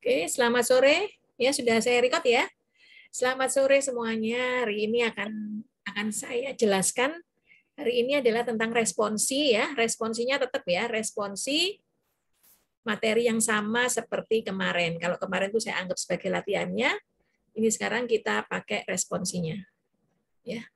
Oke, selamat sore. Ya, sudah saya record ya. Selamat sore semuanya. Hari ini akan saya jelaskan. Hari ini adalah tentang responsi ya. Responsinya tetap ya, responsi materi yang sama seperti kemarin. Kalau kemarin itu saya anggap sebagai latihannya, ini sekarang kita pakai responsinya. Ya.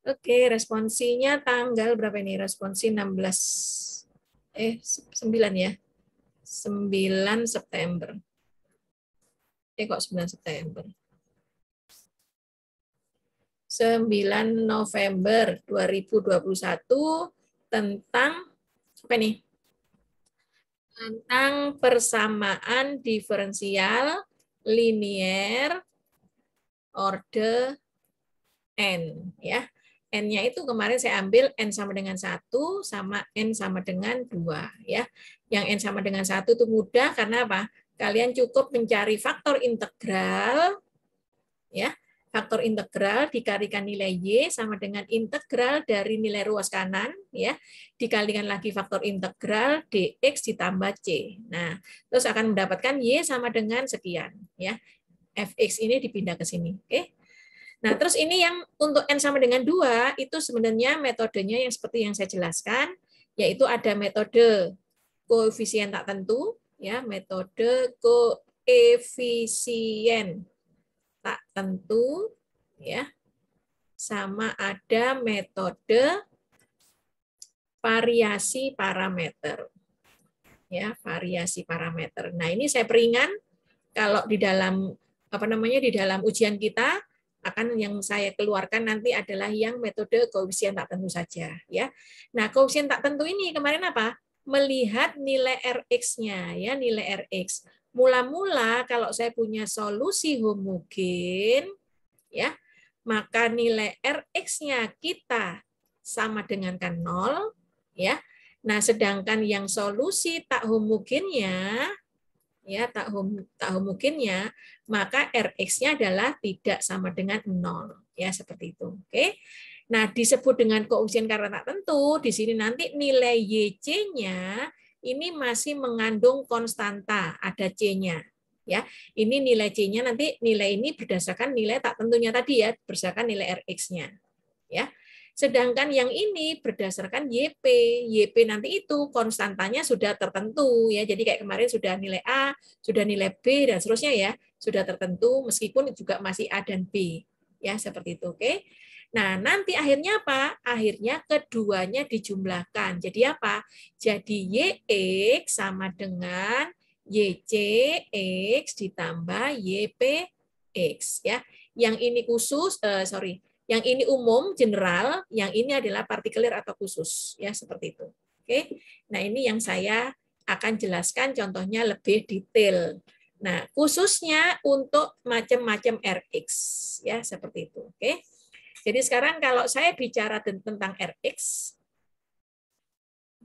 Oke, responsinya tanggal berapa ini? Responsi 9 ya. 9 September. Kok 9 September? 9 November 2021 tentang apa nih? Tentang persamaan diferensial linier orde n ya. N-nya itu kemarin saya ambil N sama dengan 1 sama N sama dengan 2 ya. Yang N sama dengan 1 itu mudah karena apa? Kalian cukup mencari faktor integral ya. Faktor integral dikalikan nilai Y sama dengan integral dari nilai ruas kanan ya, dikalikan lagi faktor integral dx ditambah C. Nah, terus akan mendapatkan Y sama dengan sekian ya. Fx ini dipindah ke sini. Oke. Nah, terus ini yang untuk N sama dengan 2 itu sebenarnya metodenya yang seperti yang saya jelaskan, yaitu ada metode koefisien tak tentu ya, metode koefisien tak tentu ya, sama ada metode variasi parameter ya, variasi parameter. Nah, ini saya peringan kalau di dalam di dalam ujian kita akan yang saya keluarkan nanti adalah yang metode koefisien tak tentu saja ya. Nah, koefisien tak tentu ini kemarin apa? Melihat nilai Rx-nya ya, nilai Rx. Mula-mula kalau saya punya solusi homogen ya, maka nilai Rx-nya kita sama dengan kan 0 ya. Nah, sedangkan yang solusi tak homogennya ya, tak homogennya, maka Rx-nya adalah tidak sama dengan 0 ya, seperti itu. Oke. Nah, disebut dengan koefisien karena tak tentu, di sini nanti nilai YC-nya ini masih mengandung konstanta, ada C-nya. Ya, ini nilai C-nya nanti nilai ini berdasarkan nilai tak tentunya tadi ya, berdasarkan nilai Rx-nya. Ya. Sedangkan yang ini berdasarkan YP. YP nanti itu konstantanya sudah tertentu ya. Jadi kayak kemarin sudah nilai A, sudah nilai B dan seterusnya ya, sudah tertentu meskipun juga masih A dan B. Ya, seperti itu, oke. Nah, nanti akhirnya apa? Akhirnya keduanya dijumlahkan. Jadi apa? Jadi YX sama dengan YCX ditambah YPX ya. Yang ini khusus yang ini umum general, yang ini adalah partikular atau khusus ya, seperti itu. Oke. Nah, ini yang saya akan jelaskan contohnya lebih detail. Nah, khususnya untuk macam-macam Rx ya, seperti itu. Oke. Jadi sekarang kalau saya bicara tentang Rx,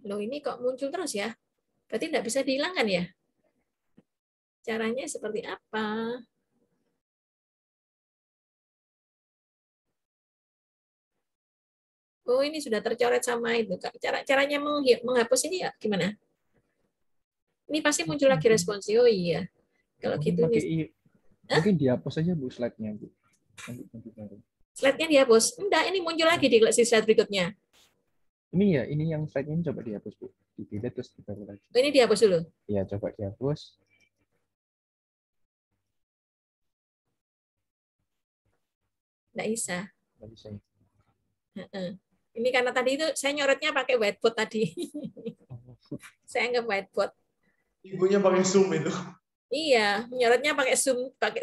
loh ini kok muncul terus ya? Berarti tidak bisa dihilangkan ya? Caranya seperti apa? Oh, ini sudah tercoret sama itu. Caranya menghapus ini ya gimana? Ini pasti muncul lagi responsi. Oh iya. Kalau Mungkin gitu pakai nih. mungkin dihapus aja Bu slide-nya Bu. Nanti baru. Slide-nya dihapus. Enggak, ini muncul lagi di slide berikutnya. Ini ya, ini yang slide-nya ini coba dihapus Bu. Di-delete terus baru lagi. Oh, ini dihapus dulu. Iya, coba dihapus. Enggak bisa. Nggak bisa. Ini karena tadi itu saya nyoretnya pakai whiteboard tadi. Saya anggap whiteboard. Ibunya pakai Zoom itu. Iya, nyoretnya pakai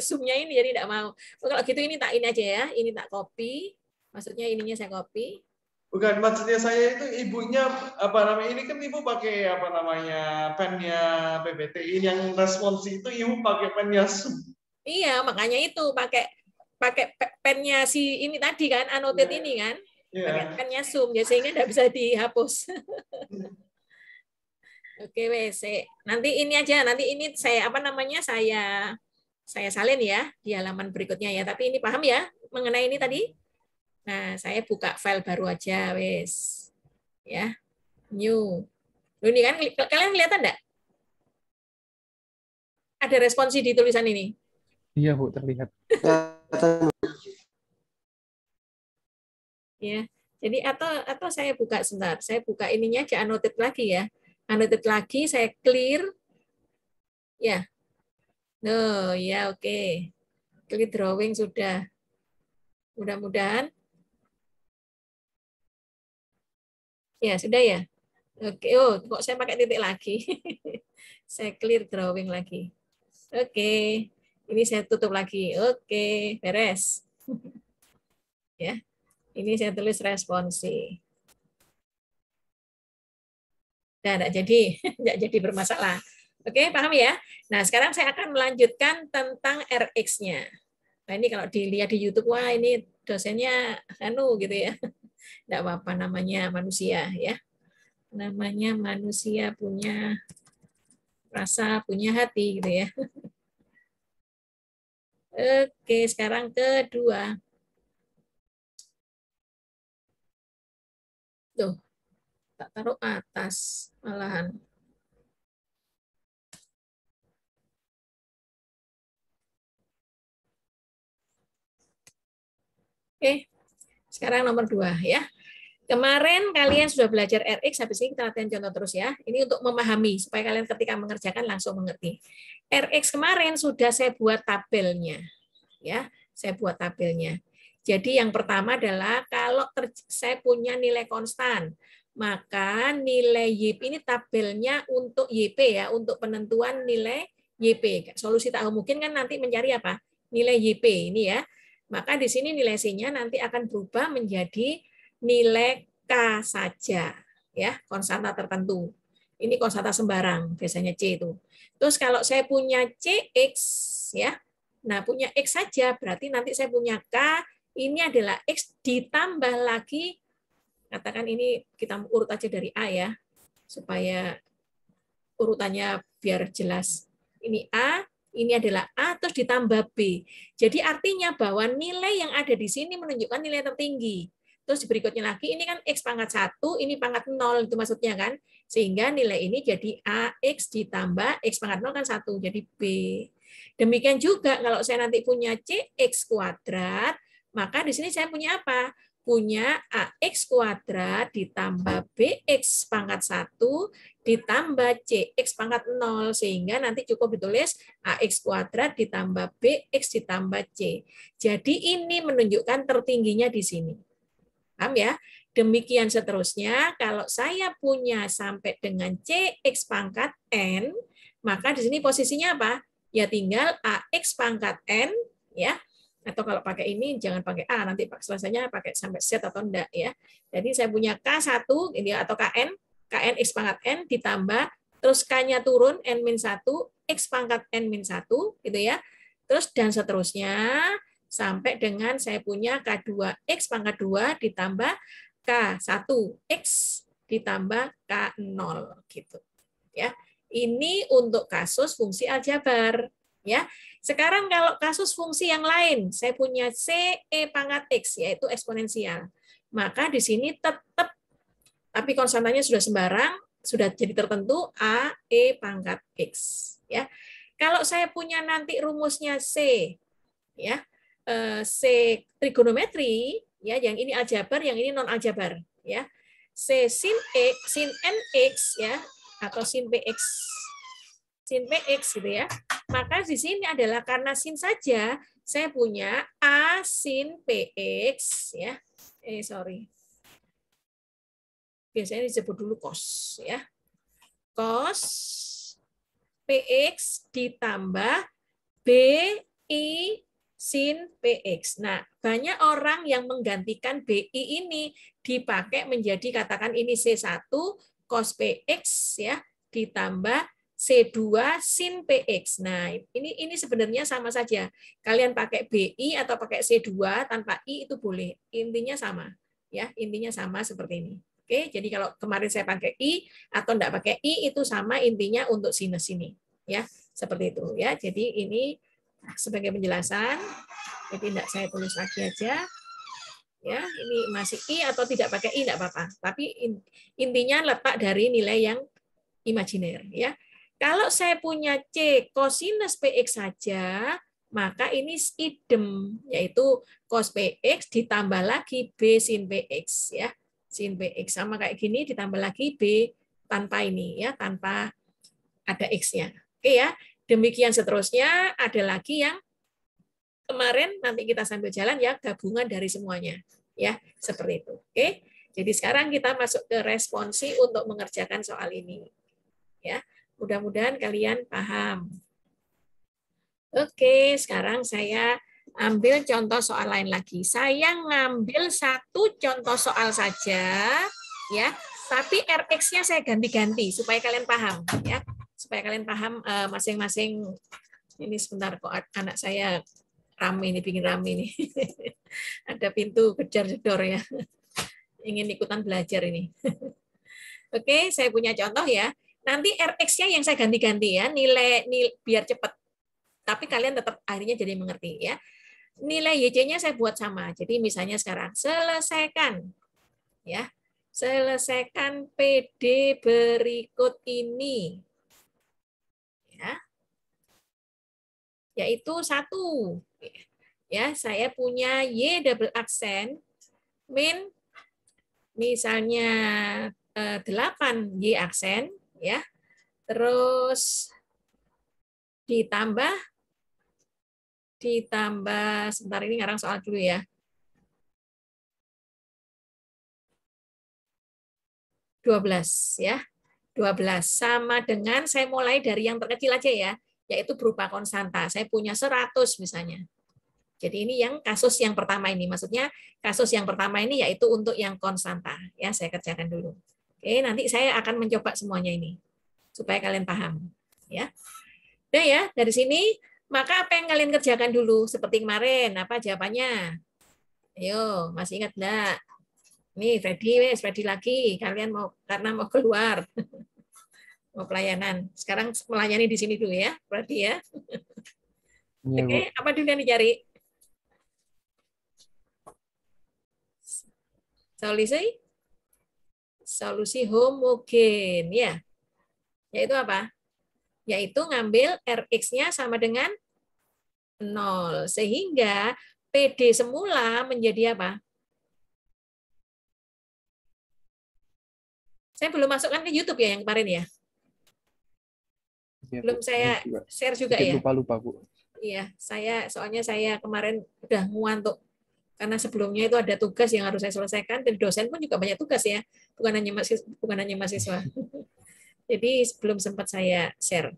zoom-nya ini jadi enggak mau. Oh, kalau gitu ini tak ini aja ya, ini tak copy. Maksudnya ininya saya copy. Bukan, maksudnya saya itu ibunya apa namanya, ini kan ibu pakai apa namanya pennya PPT, ini yang responsi itu ibu pakai pennya Zoom. Iya, makanya itu pakai pennya si ini tadi kan, annotate ini kan. Pakai pennya Zoom ya, sehingga enggak bisa dihapus. Oke, WC. Nanti ini aja, nanti ini saya saya salin ya di halaman berikutnya ya. Tapi ini paham ya mengenai ini tadi? Nah, saya buka file baru aja, wes. Ya, new. Ini kan kalian kelihatan enggak? Ada responsi di tulisan ini. Iya, Bu, terlihat. Ya. Jadi atau saya buka sebentar. Saya buka ininya aja, annotate lagi ya. Annotate lagi, saya clear. Ya. No, ya oke. Clear drawing sudah. Mudah-mudahan. Ya, sudah ya. Oke, oh kok saya pakai titik lagi. Saya clear drawing lagi. Oke. Ini saya tutup lagi. Oke, beres. Ya. Ini saya tulis responsi. Nah, enggak jadi, enggak jadi bermasalah. Oke, paham ya? Nah, sekarang saya akan melanjutkan tentang RX-nya. Nah, ini kalau dilihat di YouTube, wah ini dosennya gitu ya. Enggak apa-apa, namanya manusia ya. Namanya manusia, punya rasa, punya hati gitu ya. Oke, sekarang kedua. Tuh, tak taruh atas malahan. Oke, sekarang nomor 2 ya. Kemarin kalian sudah belajar RX, habis ini kita latihan contoh terus ya. Ini untuk memahami, supaya kalian ketika mengerjakan langsung mengerti. RX kemarin sudah saya buat tabelnya. Ya, saya buat tabelnya. Jadi yang pertama adalah kalau saya punya nilai konstan, maka nilai YP ini tabelnya untuk YP ya, untuk penentuan nilai YP. Solusi tak mungkin kan nanti mencari apa? Nilai YP ini ya. Maka di sini nilai C-nya nanti akan berubah menjadi nilai K saja ya, konstanta tertentu. Ini konstanta sembarang, biasanya C itu. Terus kalau saya punya CX ya. Nah, punya X saja berarti nanti saya punya K, ini adalah X ditambah lagi, katakan ini kita urut aja dari A ya, supaya urutannya biar jelas. Ini A, ini adalah A, terus ditambah B. Jadi artinya bahwa nilai yang ada di sini menunjukkan nilai tertinggi. Terus berikutnya lagi, ini kan X pangkat 1, ini pangkat 0, itu maksudnya kan. Sehingga nilai ini jadi AX ditambah X pangkat 0 kan 1, jadi B. Demikian juga kalau saya nanti punya CX kuadrat, maka di sini saya punya apa? Punya AX kuadrat ditambah BX pangkat 1 ditambah CX pangkat 0, sehingga nanti cukup ditulis AX kuadrat ditambah BX ditambah C. Jadi ini menunjukkan tertingginya di sini. Paham ya? Demikian seterusnya, kalau saya punya sampai dengan CX pangkat N, maka di sini posisinya apa? Ya tinggal AX pangkat N, ya. Atau kalau pakai ini, jangan pakai A, nanti selesainya pakai sampai Z atau enggak ya. Jadi saya punya K1 ini atau KN X pangkat N ditambah, terus K-nya turun, N-1, X pangkat N-1, gitu ya. Terus dan seterusnya, sampai dengan saya punya K2 X pangkat 2 ditambah K1 X ditambah K0 gitu. Ya. Ini untuk kasus fungsi aljabar ya. Sekarang kalau kasus fungsi yang lain, saya punya CE pangkat X yaitu eksponensial. Maka di sini tetap tapi konstantanya sudah sembarang, sudah jadi tertentu A E pangkat X ya. Kalau saya punya nanti rumusnya C ya, C trigonometri ya, yang ini aljabar, yang ini non aljabar ya. C sin X, sin NX ya, atau sin PX gitu ya. Maka di sini adalah karena sin saja, saya punya A sin PX ya. Biasanya disebut dulu cos ya. Cos PX ditambah BI sin PX. Nah, banyak orang yang menggantikan BI ini dipakai menjadi, katakan ini C1 cos PX ya, ditambah C2 sin PX. Nah, ini sebenarnya sama saja. Kalian pakai BI atau pakai C2 tanpa I itu boleh. Intinya sama. Ya, intinya sama seperti ini. Oke, jadi kalau kemarin saya pakai I atau enggak pakai I itu sama intinya untuk sinus ini. Ya, seperti itu ya. Jadi ini sebagai penjelasan, jadi tidak saya tulis lagi aja. Ya, ini masih I atau tidak pakai I tidak apa-apa. Tapi intinya letak dari nilai yang imajiner, ya. Kalau saya punya C cosinus PX saja, maka ini idem, yaitu cos PX ditambah lagi B sin PX, ya. Sin PX sama kayak gini ditambah lagi B tanpa ini, ya, tanpa ada X-nya. Oke ya. Demikian seterusnya, ada lagi yang kemarin, nanti kita sambil jalan ya, gabungan dari semuanya. Ya, seperti itu. Oke. Jadi sekarang kita masuk ke responsi untuk mengerjakan soal ini. Ya. Mudah-mudahan kalian paham. Oke, sekarang saya ambil contoh soal lain lagi. Saya ngambil satu contoh soal saja, ya. Tapi RX-nya saya ganti-ganti supaya kalian paham, ya. Supaya kalian paham masing-masing. Ini sebentar kok anak saya rame ini, bikin rame ini. Ada pintu jedor-jedor ya. Ingin ikutan belajar ini. Oke, saya punya contoh ya. Nanti RX-nya yang saya ganti-ganti ya, nilai biar cepat. Tapi kalian tetap akhirnya jadi mengerti ya. Nilai YC-nya saya buat sama. Jadi misalnya sekarang selesaikan ya. Selesaikan PD berikut ini. Ya. Yaitu 1. Ya, saya punya Y double aksen min misalnya 8 Y aksen ya. Terus ditambah sebentar ini ngarang soal dulu ya. 12 ya. 12 sama dengan saya mulai dari yang terkecil aja ya, yaitu berupa konstanta. Saya punya 100 misalnya. Jadi ini yang kasus yang pertama ini, maksudnya kasus yang pertama ini yaitu untuk yang konstanta. Ya, saya kerjakan dulu. Oke, nanti saya akan mencoba semuanya ini supaya kalian paham. Ya, udah ya dari sini. Maka apa yang kalian kerjakan dulu seperti kemarin? Apa jawabannya? Ayo, masih ingat enggak? Nih, Freddy lagi. Kalian mau karena mau keluar. Mau pelayanan. Sekarang melayani di sini dulu ya, Freddy ya. Iya, Bu. Oke, apa dulu yang dicari? Solusi homogen ya. Yaitu apa? Yaitu ngambil Rx-nya sama dengan 0. Sehingga PD semula menjadi apa? Saya belum masukkan ke YouTube ya yang kemarin ya. Iya, Belum Bu. saya share juga ya. Lupa-lupa, Bu. Iya, soalnya saya kemarin udah ngantuk. Karena sebelumnya itu ada tugas yang harus saya selesaikan, dan dosen pun juga banyak tugas ya, bukan hanya mahasiswa. Jadi belum sempat saya share.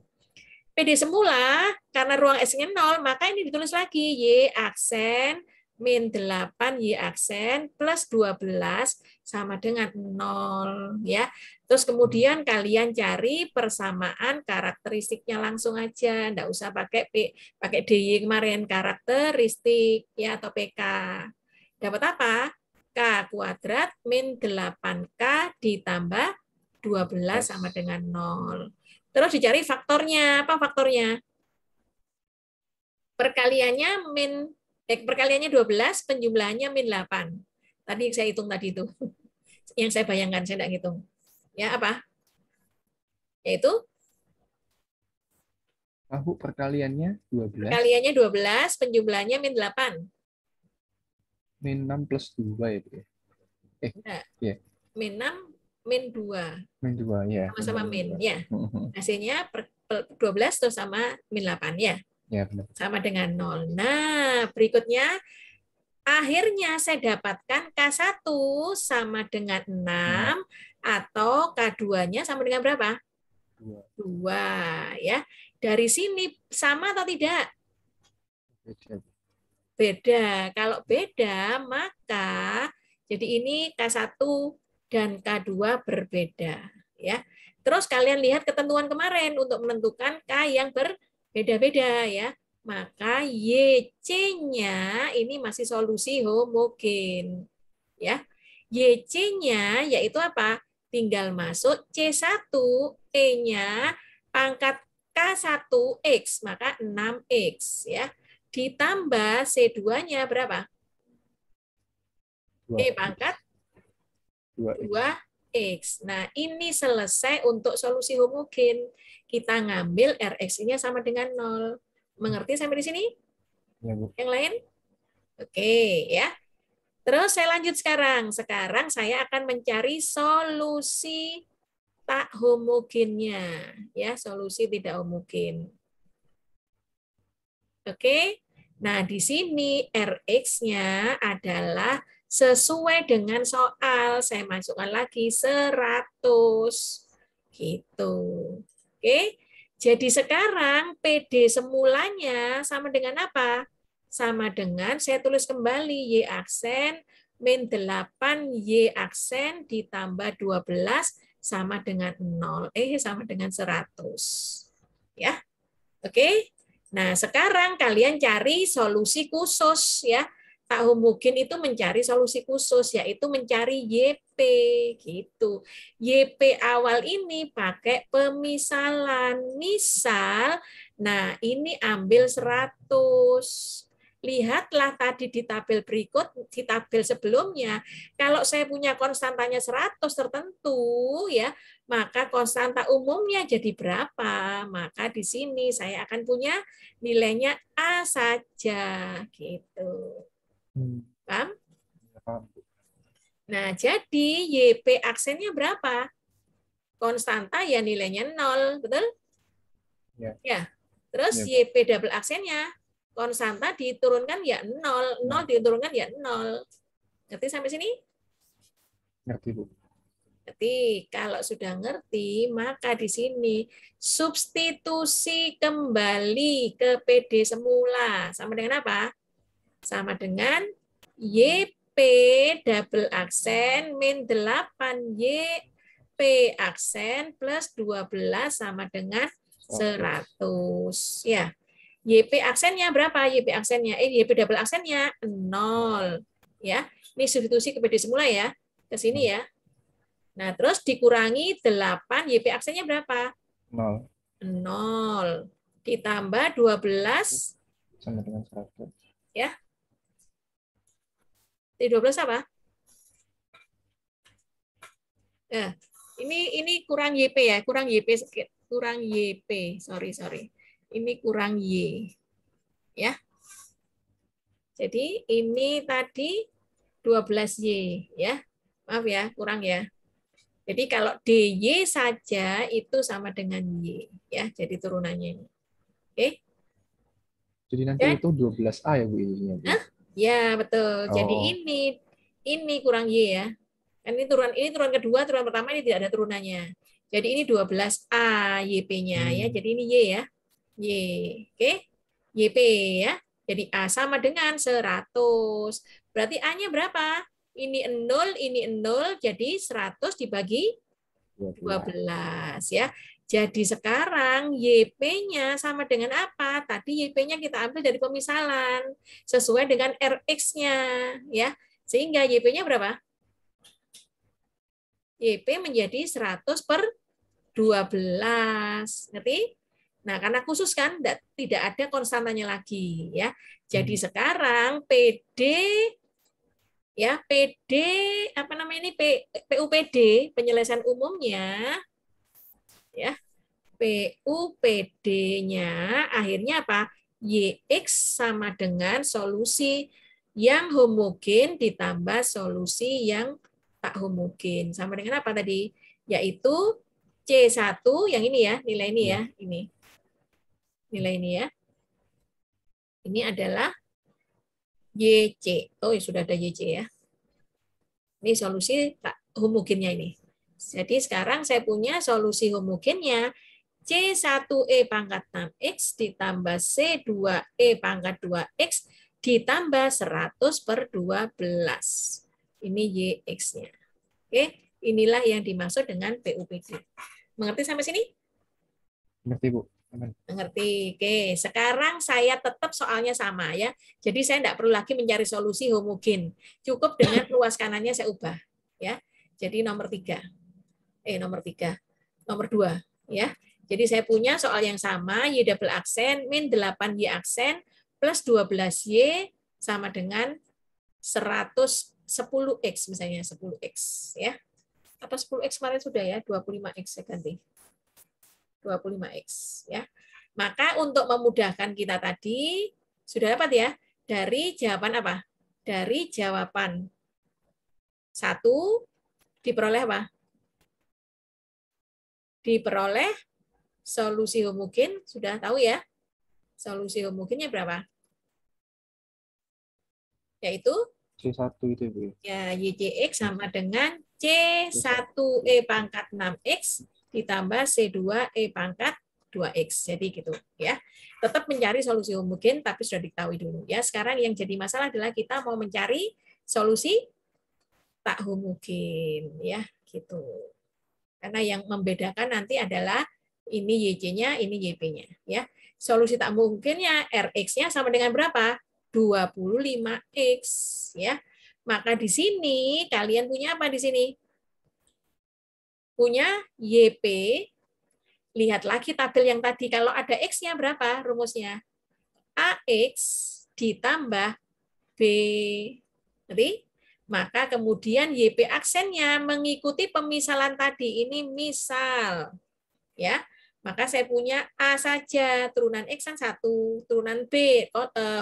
PD semula, karena ruang S-nya 0, maka ini ditulis lagi, Y aksen min 8 Y aksen plus 12 sama dengan 0. Ya. Terus kemudian kalian cari persamaan karakteristiknya langsung aja, enggak usah pakai DY kemarin, karakteristik ya atau PK. Dapat apa? K kuadrat min 8K ditambah 12 sama dengan 0. Terus dicari faktornya. Apa faktornya? Perkaliannya 12, penjumlahannya min 8. Tadi saya hitung tadi itu. Yang saya bayangkan, saya tidak hitung. Ya, apa? Yaitu? Bu, perkaliannya 12. Perkaliannya 12, penjumlahannya min 8. Min 6 plus 2 ya, Bu? Ya. Min 6, min 2. Min 2, ya. Sama-sama min, ya. Hasilnya 12 terus sama min 8, ya. Ya, benar. Sama dengan 0. Nah, berikutnya akhirnya saya dapatkan K1 sama dengan 6 atau K2-nya sama dengan berapa? 2, ya. Dari sini sama atau tidak? Beda. Kalau beda, maka jadi ini K1 dan K2 berbeda, ya. Terus kalian lihat ketentuan kemarin untuk menentukan K yang berbeda-beda ya. Maka YC-nya ini masih solusi homogen. Ya. YC-nya yaitu apa? Tinggal masuk C1, E-nya pangkat K1X, maka 6X ya. Ditambah C2-nya berapa? E pangkat 2X. 2X. Nah, ini selesai untuk solusi homogen. Kita ngambil Rx-nya sama dengan 0. Mengerti sampai di sini? Ya, Bu. Yang lain? Oke, ya. Terus saya lanjut sekarang. Sekarang saya akan mencari solusi tak homogennya. Ya, solusi tidak homogen. Oke. Nah, di sini Rx-nya adalah sesuai dengan soal. Saya masukkan lagi 100. Gitu. Oke. Jadi sekarang PD semulanya sama dengan apa? Sama dengan, saya tulis kembali, Y aksen min 8, Y aksen ditambah 12 sama dengan 0. Sama dengan 100. Ya. Oke. Nah, sekarang kalian cari solusi khusus ya. Tak homogen itu mencari solusi khusus, yaitu mencari YP gitu. YP awal ini pakai pemisalan. Misal, nah ini ambil 100. Lihatlah tadi di tabel berikut, di tabel sebelumnya, kalau saya punya konstantanya 100 tertentu ya, maka konstanta umumnya jadi berapa? Maka di sini saya akan punya nilainya A saja gitu. Paham? Paham. Nah, jadi YP aksennya berapa? Konstanta ya nilainya 0, betul? Ya. Ya. Terus Ya. YP double aksennya konstanta diturunkan ya 0, 0 diturunkan ya 0. Ngerti sampai sini? Ngerti, Bu. Ngerti. Kalau sudah ngerti, maka di sini substitusi kembali ke PD semula. Sama dengan apa? Sama dengan YP double aksen min 8 YP aksen plus 12 sama dengan 100. Ya. YP aksennya berapa? YP aksennya YP double aksennya 0 ya. Ini substitusi ke PD semula ya. Ke sini ya. Nah, terus dikurangi 8, YP aksennya berapa? 0. 0 ditambah 12 sama dengan 100. Ya. 12 apa? Nah, ini kurang YP ya, kurang YP sedikit. Kurang YP. Sorry. Ini kurang Y. Ya. Jadi ini tadi 12Y ya. Maaf ya, kurang ya. Jadi kalau DY saja itu sama dengan Y ya. Jadi turunannya ini. Oke. Jadi nanti itu 12A ya, Bu, ininya, Bu? Ya, betul. Jadi ini kurang Y ya. Kan ini turun kedua, turun pertama ini tidak ada turunannya. Jadi ini 12A YP-nya ya. Jadi ini Y ya. Y. Oke. YP ya. Jadi A sama dengan 100. Berarti A-nya berapa? Ini 0, ini 0, jadi 100 dibagi 12 ya. Jadi sekarang YP-nya sama dengan apa? Tadi YP-nya kita ambil dari pemisalan sesuai dengan Rx-nya ya. Sehingga YP-nya berapa? YP menjadi 100 per 12. Ngerti? Nah, karena khusus kan tidak ada konstantanya lagi ya. Jadi sekarang PD ya, PD apa namanya ini PUPD penyelesaian umumnya ya. PUPD-nya akhirnya apa? YX sama dengan solusi yang homogen ditambah solusi yang tak homogen. Sama dengan apa tadi? Yaitu C1 yang ini ya, nilai ini ya, ini. Nilai ini ya. Ini adalah YC. Oh, sudah ada YC ya. Ini solusi tak homogennya ini. Jadi sekarang saya punya solusi homogennya C1E pangkat 6X ditambah C2E pangkat 2X ditambah 100 per 12. Ini YX-nya. Oke, inilah yang dimaksud dengan PUPD. Mengerti sampai sini? Ngerti, Bu. Mengerti. Oke, sekarang saya tetap soalnya sama ya. Jadi saya tidak perlu lagi mencari solusi homogen. Cukup dengan luas kanannya saya ubah. Ya. Jadi nomor 3. Nomor 2. Ya. Jadi saya punya soal yang sama, Y double aksen min 8Y aksen plus 12Y sama dengan 100 10x misalnya 10x ya. Atau 10x kemarin sudah ya, 25x saya ganti. 25x ya. Maka untuk memudahkan kita tadi sudah dapat ya dari jawaban apa? Dari jawaban 1 diperoleh apa? Diperoleh solusi homogen, sudah tahu ya? Solusi homogennya berapa? Yaitu C1 itu Bu. ya YCX sama dengan C1E pangkat 6X ditambah C2E pangkat 2X. Jadi gitu ya. Tetap mencari solusi homogen tapi sudah diketahui dulu ya. Sekarang yang jadi masalah adalah kita mau mencari solusi tak homogen ya, gitu. Karena yang membedakan nanti adalah ini YC-nya, ini YP-nya ya. Solusi tak homogennya Rx-nya sama dengan berapa? 25X ya. Maka di sini kalian punya apa di sini? Punya YP. Lihat lagi tabel yang tadi. Kalau ada X-nya berapa rumusnya? AX ditambah B. Jadi, maka kemudian YP aksennya mengikuti pemisalan tadi. Ini misal. Ya. Maka saya punya A saja. Turunan X kan 1. Turunan B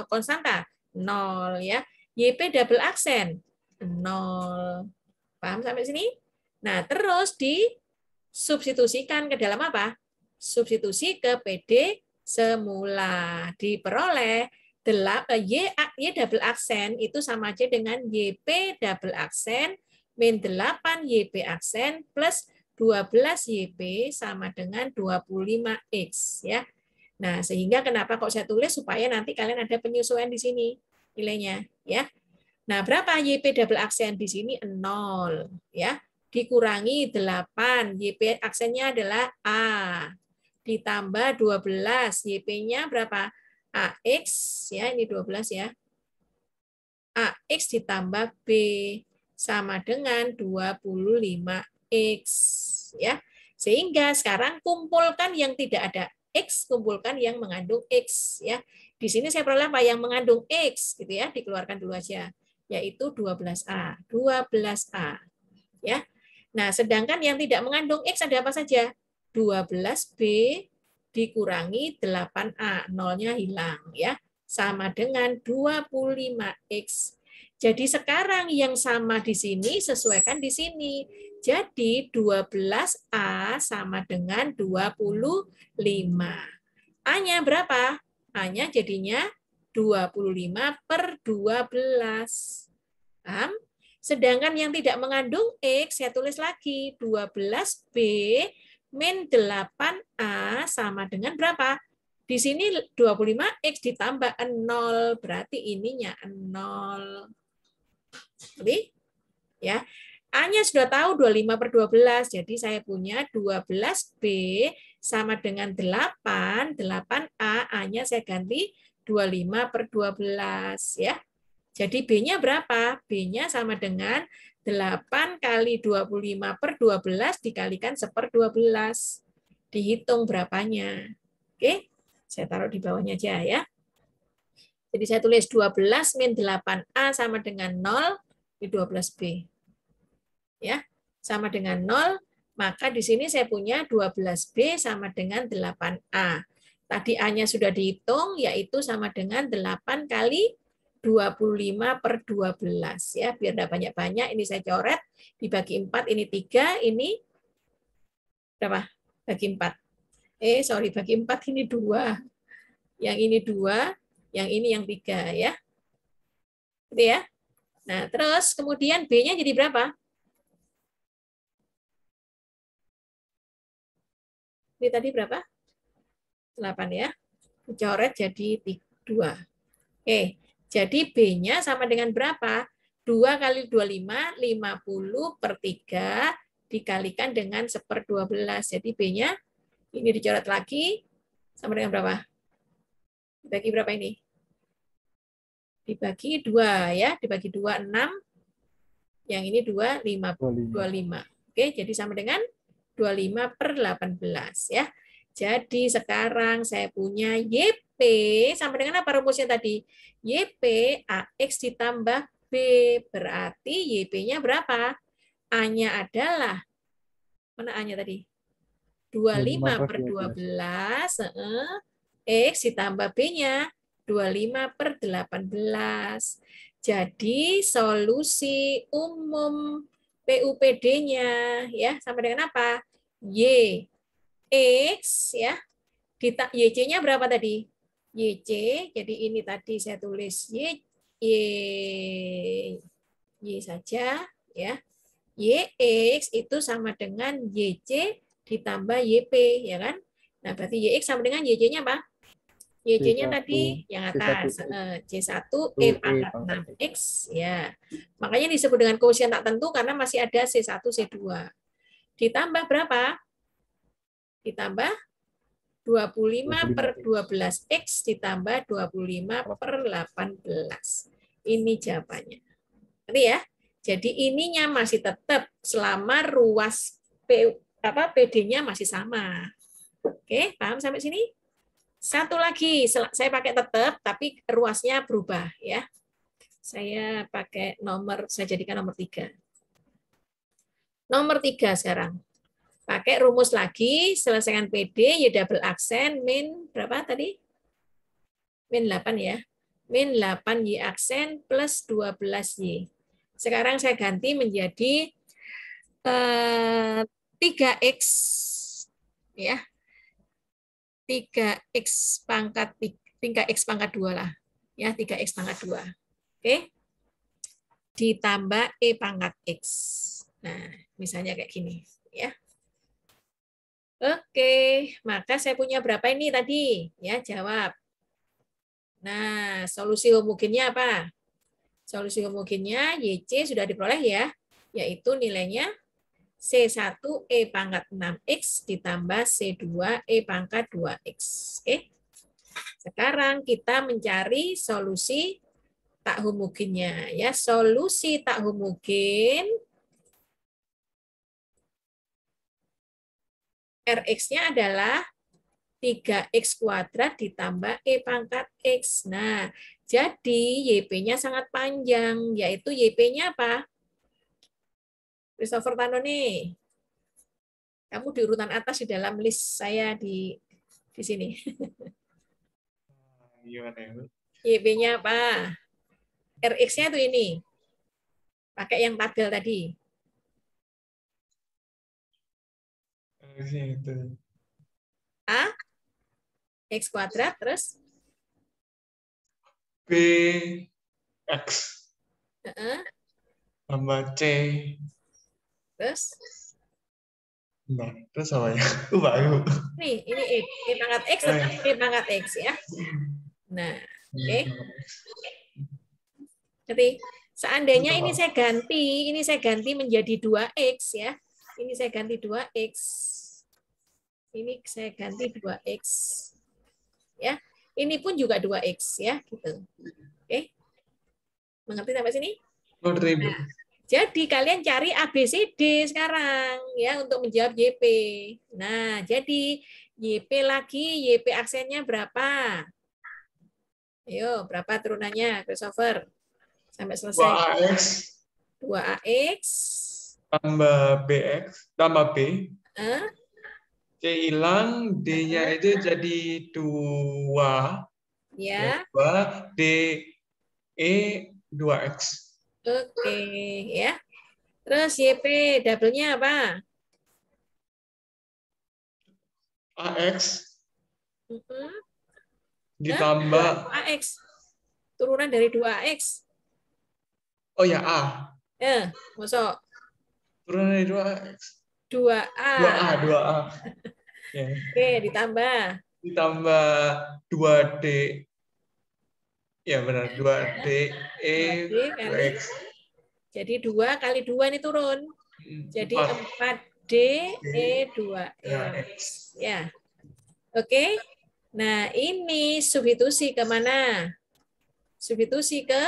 konstanta 0. Ya. YP double aksen 0. Paham sampai sini? Nah, terus disubstitusikan ke dalam apa? Substitusi ke PD semula. Diperoleh Y double aksen itu sama aja dengan YP double aksen min 8 YP aksen plus 12 YP sama dengan 25X ya. Nah, sehingga kenapa kok saya tulis supaya nanti kalian ada penyesuaian di sini nilainya ya. Nah, berapa YP double aksen di sini 0 ya. Dikurangi 8, YP aksennya adalah A. Ditambah 12, YP-nya berapa? AX ya, ini 12 ya. AX ditambah B sama dengan 25X ya. Sehingga sekarang kumpulkan yang tidak ada X, kumpulkan yang mengandung X ya. Di sini saya peroleh apa yang mengandung X gitu ya, dikeluarkan dulu aja, yaitu 12A. 12A ya. Nah, sedangkan yang tidak mengandung X ada apa saja? 12B dikurangi 8A, nolnya hilang ya. Sama dengan 25X. Jadi sekarang yang sama di sini sesuaikan di sini. Jadi 12A sama dengan 25. A-nya berapa? A-nya jadinya 25/12. Paham? Sedangkan yang tidak mengandung X, saya tulis lagi 12B min 8A sama dengan berapa? Di sini 25X ditambah 0, berarti ininya 0. Jadi, ya. A-nya sudah tahu 25/12, jadi saya punya 12B sama dengan 8, 8A, A-nya saya ganti 25/12 ya. Jadi B-nya berapa? B-nya sama dengan 8 kali 25/12 dikalikan 1/12. Dihitung berapanya. Oke, saya taruh di bawahnya aja ya. Jadi saya tulis 12 min 8A sama dengan 0, di 12B. Ya, sama dengan 0, maka di sini saya punya 12B sama dengan 8A. Tadi A-nya sudah dihitung, yaitu sama dengan 8 kali 25/12 ya, biar tidak banyak-banyak. Ini saya coret dibagi 4, ini 3, ini berapa? Bagi 4. Bagi 4 ini 2. Yang ini 2, yang ini yang 3 ya. Gitu ya. Nah, terus kemudian B-nya jadi berapa? Ini tadi berapa? 8 ya. Coret jadi 2. Oke. Jadi B-nya sama dengan berapa? 2 kali 25, 50/3 dikalikan dengan 1/12. Jadi B-nya ini dicoret lagi sama dengan berapa? Dibagi berapa ini? Dibagi 2 ya, dibagi 2, 6. Yang ini 2, 25. Oke, jadi sama dengan 25/18 ya. Jadi sekarang saya punya YP sama dengan apa rumusnya tadi? YP AX ditambah Berarti YP-nya berapa? A-nya adalah, mana A-nya tadi? 25 per 12. X ditambah B-nya 25 per 18. Jadi solusi umum PUPD-nya ya sampai dengan apa? Y X ya. YC-nya berapa tadi? YC, jadi ini tadi saya tulis Y saja ya. YX itu sama dengan YC ditambah YP ya kan? Nah, berarti YX sama dengan YC-nya apa? YC-nya tadi yang atas C1 E pangkat 6X ya. Makanya disebut dengan koefisien tak tentu karena masih ada C1 C2. Ditambah berapa? Ditambah 25 per 12X ditambah 25 per 18. Ini jawabannya. Ngerti ya? Jadi ininya masih tetap selama ruas PD-nya masih sama. Oke, paham sampai sini? Satu lagi, saya pakai tetap, tapi ruasnya berubah ya. Saya pakai nomor, saya jadikan nomor 3. Nomor 3 sekarang. Pakai rumus lagi, selesaikan PD, Y double aksen, min berapa tadi? Min 8 ya. Min 8Y aksen plus 12Y. Sekarang saya ganti menjadi 3X ya. 3X pangkat 2 lah. Ya, 3X pangkat 2. Oke. Ditambah E pangkat X. Nah, misalnya kayak gini, ya. Oke, maka saya punya berapa ini tadi? Ya, jawab. Nah, solusi homogennya apa? Solusi homogennya YC sudah diperoleh ya, yaitu nilainya C1 E pangkat 6X ditambah C2 E pangkat 2X. Oke. Sekarang kita mencari solusi tak homogennya ya. Solusi tak homogen Rx-nya adalah 3X kuadrat ditambah E pangkat X. Nah, jadi YP-nya sangat panjang, yaitu YP-nya apa? Christopher Tanoni, kamu di urutan atas di dalam list saya di sini. YP-nya apa? Rx-nya itu ini. Pakai yang tabel tadi. A, X kuadrat, terus? B, X. Tambah C. Terus? Nah, terus apa ya? Baru. Nih, ini E pangkat X tetap E pangkat X ya. Nah, oke. Jadi, seandainya ini saya ganti menjadi 2X ya. Ini saya ganti 2X. Ini saya ganti 2X. Ya. Ini pun juga 2X ya, gitu. Oke. Mengerti sampai sini? Nah, jadi kalian cari ABCD sekarang ya untuk menjawab YP. Nah, jadi YP lagi, YP aksennya berapa? Ayo, berapa turunannya, Christopher? Sampai selesai. 2AX. 2AX. Tambah BX, tambah B. C hilang, D-nya itu jadi 2. Ya. 2, D, E, 2X. Oke, ya. Terus YP double-nya apa? AX ditambah AX. Turunan dari 2AX. Oh ya, A. Masuk. Turunan dari 2AX. 2A. 2A. Ya. Oke, ditambah 2D. Ya benar, 2D E 2X. Jadi 2 kali 2 ini turun. Jadi 4D E 2X. Ya. Oke. Nah, ini substitusi ke mana? Substitusi ke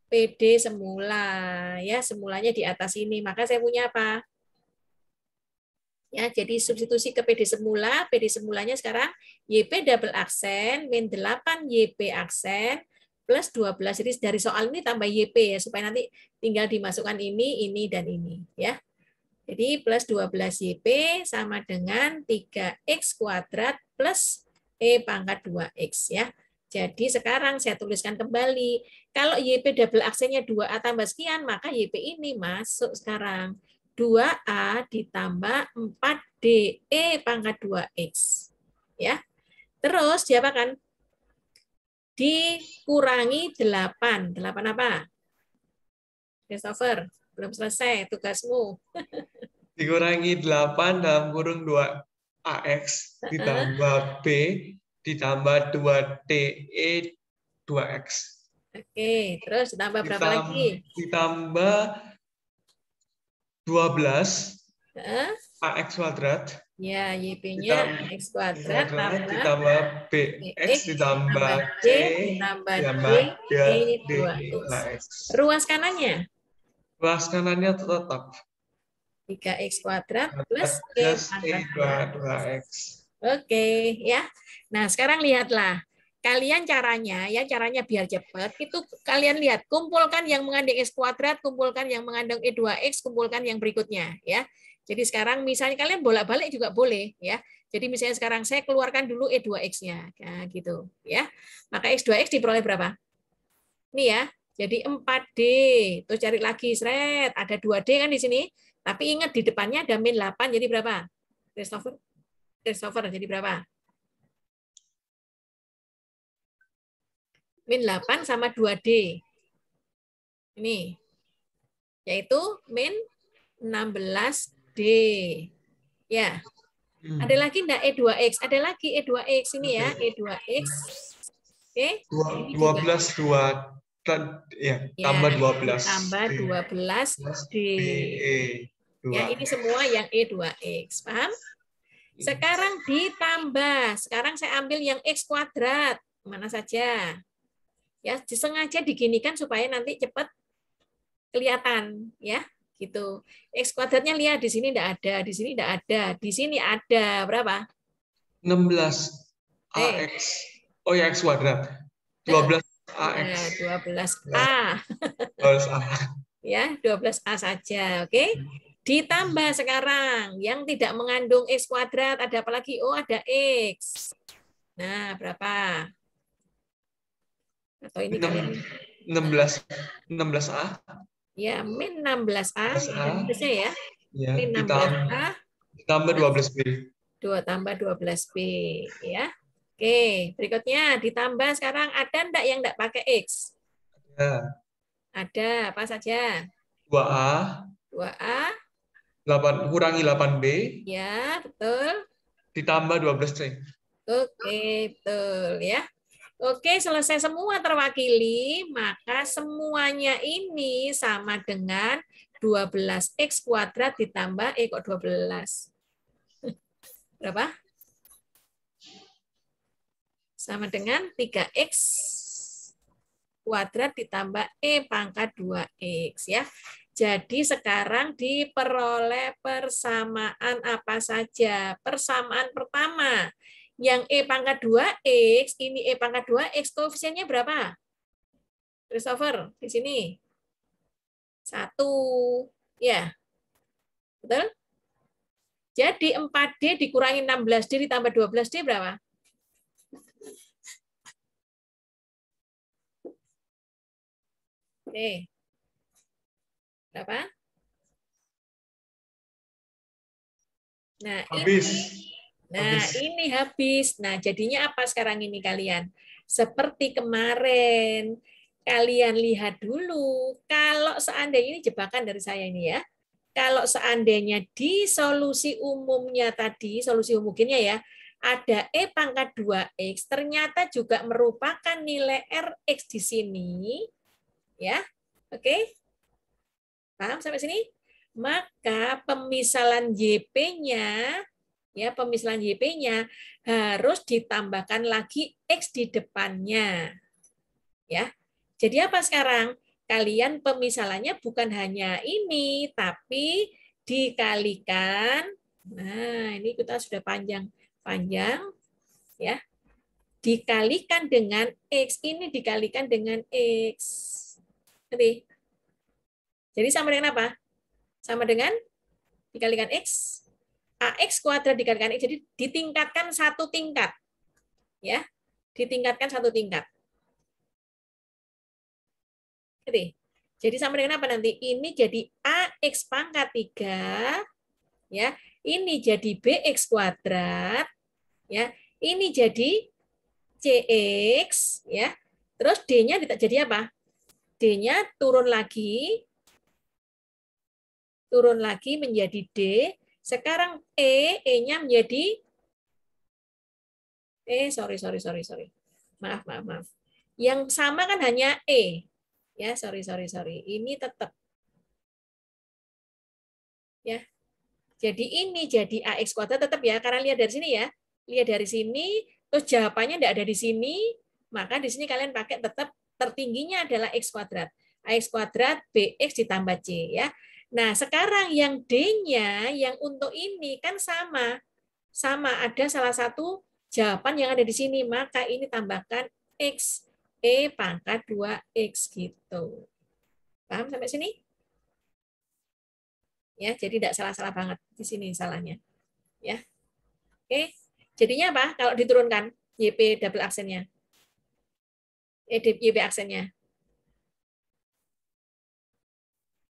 PD semula. Ya, semulanya di atas ini. Maka saya punya apa? Ya, jadi substitusi ke PD semulanya sekarang YP double aksen min 8 YP aksen plus 12. Jadi dari soal ini tambah YP ya, supaya nanti tinggal dimasukkan ini, dan ini. Ya. Jadi plus 12YP sama dengan 3X kuadrat plus E pangkat 2X. Ya. Jadi sekarang saya tuliskan kembali. Kalau YP double aksennya 2A tambah sekian, maka YP ini masuk sekarang. 2A ditambah 4D E pangkat 2X. Ya. Terus diapakan? Dikurangi 8. 8 apa? Christopher, belum selesai tugasmu. Dikurangi 8 dalam kurung 2AX ditambah B ditambah 2DE 2X. Oke, terus ditambah berapa lagi? Ditambah 12 Heeh. AX kuadrat. Ya, YP-nya X kuadrat ditambah BX ditambah C ditambah D, E 2X. Ruas kanannya? Ruas kanannya tetap 3X kuadrat plus E pangkat 2X. Oke, ya. Nah, sekarang lihatlah. Kalian caranya biar cepat, itu kalian lihat, kumpulkan yang mengandung X kuadrat, kumpulkan yang mengandung E2X, kumpulkan yang berikutnya. Ya. Jadi sekarang misalnya kalian bolak-balik juga boleh. Ya. Jadi misalnya sekarang saya keluarkan dulu E2X-nya. Nah, gitu. Ya. Maka X2X diperoleh berapa? Ini ya. Jadi 4D. Terus cari lagi, seret. Ada 2D kan di sini. Tapi ingat di depannya ada min 8, jadi berapa? Christopher, jadi berapa? Min 8 sama 2D. Ini. Yaitu min 16D. Ya. Ada lagi enggak E2X? Ada lagi E2X ini ya, E2X. Oke. 12 tambah 12. Tambah 12D. Ya, ini semua yang E2X. Paham? Sekarang ditambah. Sekarang saya ambil yang X kuadrat. Mana saja. Ya, disengaja diginikan supaya nanti cepat kelihatan. Ya, gitu. X kuadratnya lihat, di sini tidak ada. Di sini tidak ada. Di sini ada. Berapa? 16 AX. Oh ya, X kuadrat. 12 AX. 12A. 12A. Ya, 12A saja. Oke. Ditambah sekarang yang tidak mengandung X kuadrat, ada apa lagi? Oh, ada X. Nah, berapa? Atau ini kalian 16A. Ya, min 16A. Terusnya ya. Ya, Min 16A. Ditambah 12B. 2 tambah 12B. Ya. Oke, berikutnya ditambah sekarang ada enggak yang enggak pakai X? Ada, apa saja? 2A. 2A. 8 kurangi 8B. Ya, betul. Ditambah 12C. Oke, betul ya. Oke, selesai semua terwakili, maka semuanya ini sama dengan 12X kuadrat ditambah E kok 12. Berapa? Sama dengan 3X kuadrat ditambah E pangkat 2X ya. Jadi sekarang diperoleh persamaan apa saja? Persamaan pertama, yang E pangkat 2X, ini E pangkat 2X, koefisiennya berapa? Christopher, di sini. 1. Ya. Betul? Jadi 4D dikurangi 16D ditambah 12D berapa? Oke. Berapa? Nah, ini habis. Nah, jadinya apa sekarang ini kalian? Seperti kemarin. Kalian lihat dulu. Kalau seandainya ini jebakan dari saya ini ya. Kalau seandainya di solusi umumnya tadi, solusi homogennya ya, ada E pangkat 2X, ternyata juga merupakan nilai Rx di sini. Ya, oke? Paham sampai sini? Maka pemisalan YP-nya, ya pemisalan YP-nya harus ditambahkan lagi X di depannya. Ya. Jadi apa sekarang? Kalian pemisalannya bukan hanya ini, tapi dikalikan. Nah, ini kita sudah panjang, ya. dikalikan dengan X. Ini dikalikan dengan X. Ngerti? Jadi sama dengan apa? Sama dengan dikalikan X. AX kuadrat dikalikan X. Jadi ditingkatkan satu tingkat. Ya, ditingkatkan satu tingkat. Ngerti? Jadi sama dengan apa nanti? Ini jadi AX pangkat 3. Ya, ini jadi BX kuadrat. Ya, ini jadi CX. Ya, terus D-nya jadi apa? D-nya turun lagi menjadi D. Sekarang E-nya menjadi sorry. Maaf. Yang sama kan hanya E. Ya, sorry. Ini tetap. Ya. Jadi ini jadi AX kuadrat tetap ya, karena lihat dari sini ya. Lihat dari sini, terus jawabannya tidak ada di sini, maka di sini kalian pakai tetap tertingginya adalah X kuadrat. AX kuadrat BX ditambah C ya. Nah, sekarang yang D-nya yang untuk ini kan sama. Sama, ada salah satu jawaban yang ada di sini, maka ini tambahkan X. E pangkat 2X gitu. Paham sampai sini? Ya, jadi tidak salah-salah banget di sini salahnya. Ya. Oke. Jadinya apa kalau diturunkan YP double aksennya? YP aksennya.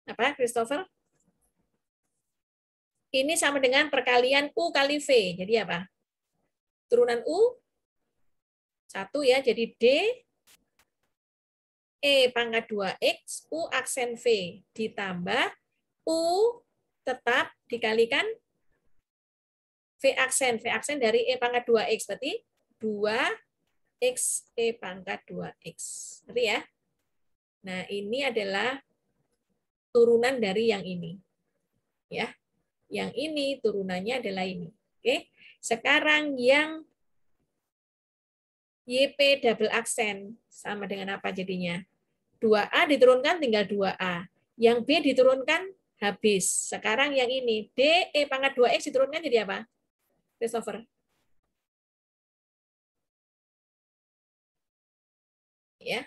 Apa, Christopher? Ini sama dengan perkalian U kali V. Jadi apa? Turunan U 1 ya, jadi D E pangkat 2X U aksen V ditambah U tetap dikalikan V aksen dari E pangkat 2X, berarti 2X E pangkat 2X. Ngerti ya? Nah, ini adalah turunan dari yang ini. Ya. Yang ini turunannya adalah ini. Oke. Sekarang yang YP double aksen sama dengan apa jadinya? 2A diturunkan tinggal 2A. Yang B diturunkan habis. Sekarang yang ini D E pangkat 2X diturunkan jadi apa? Christopher. Ya.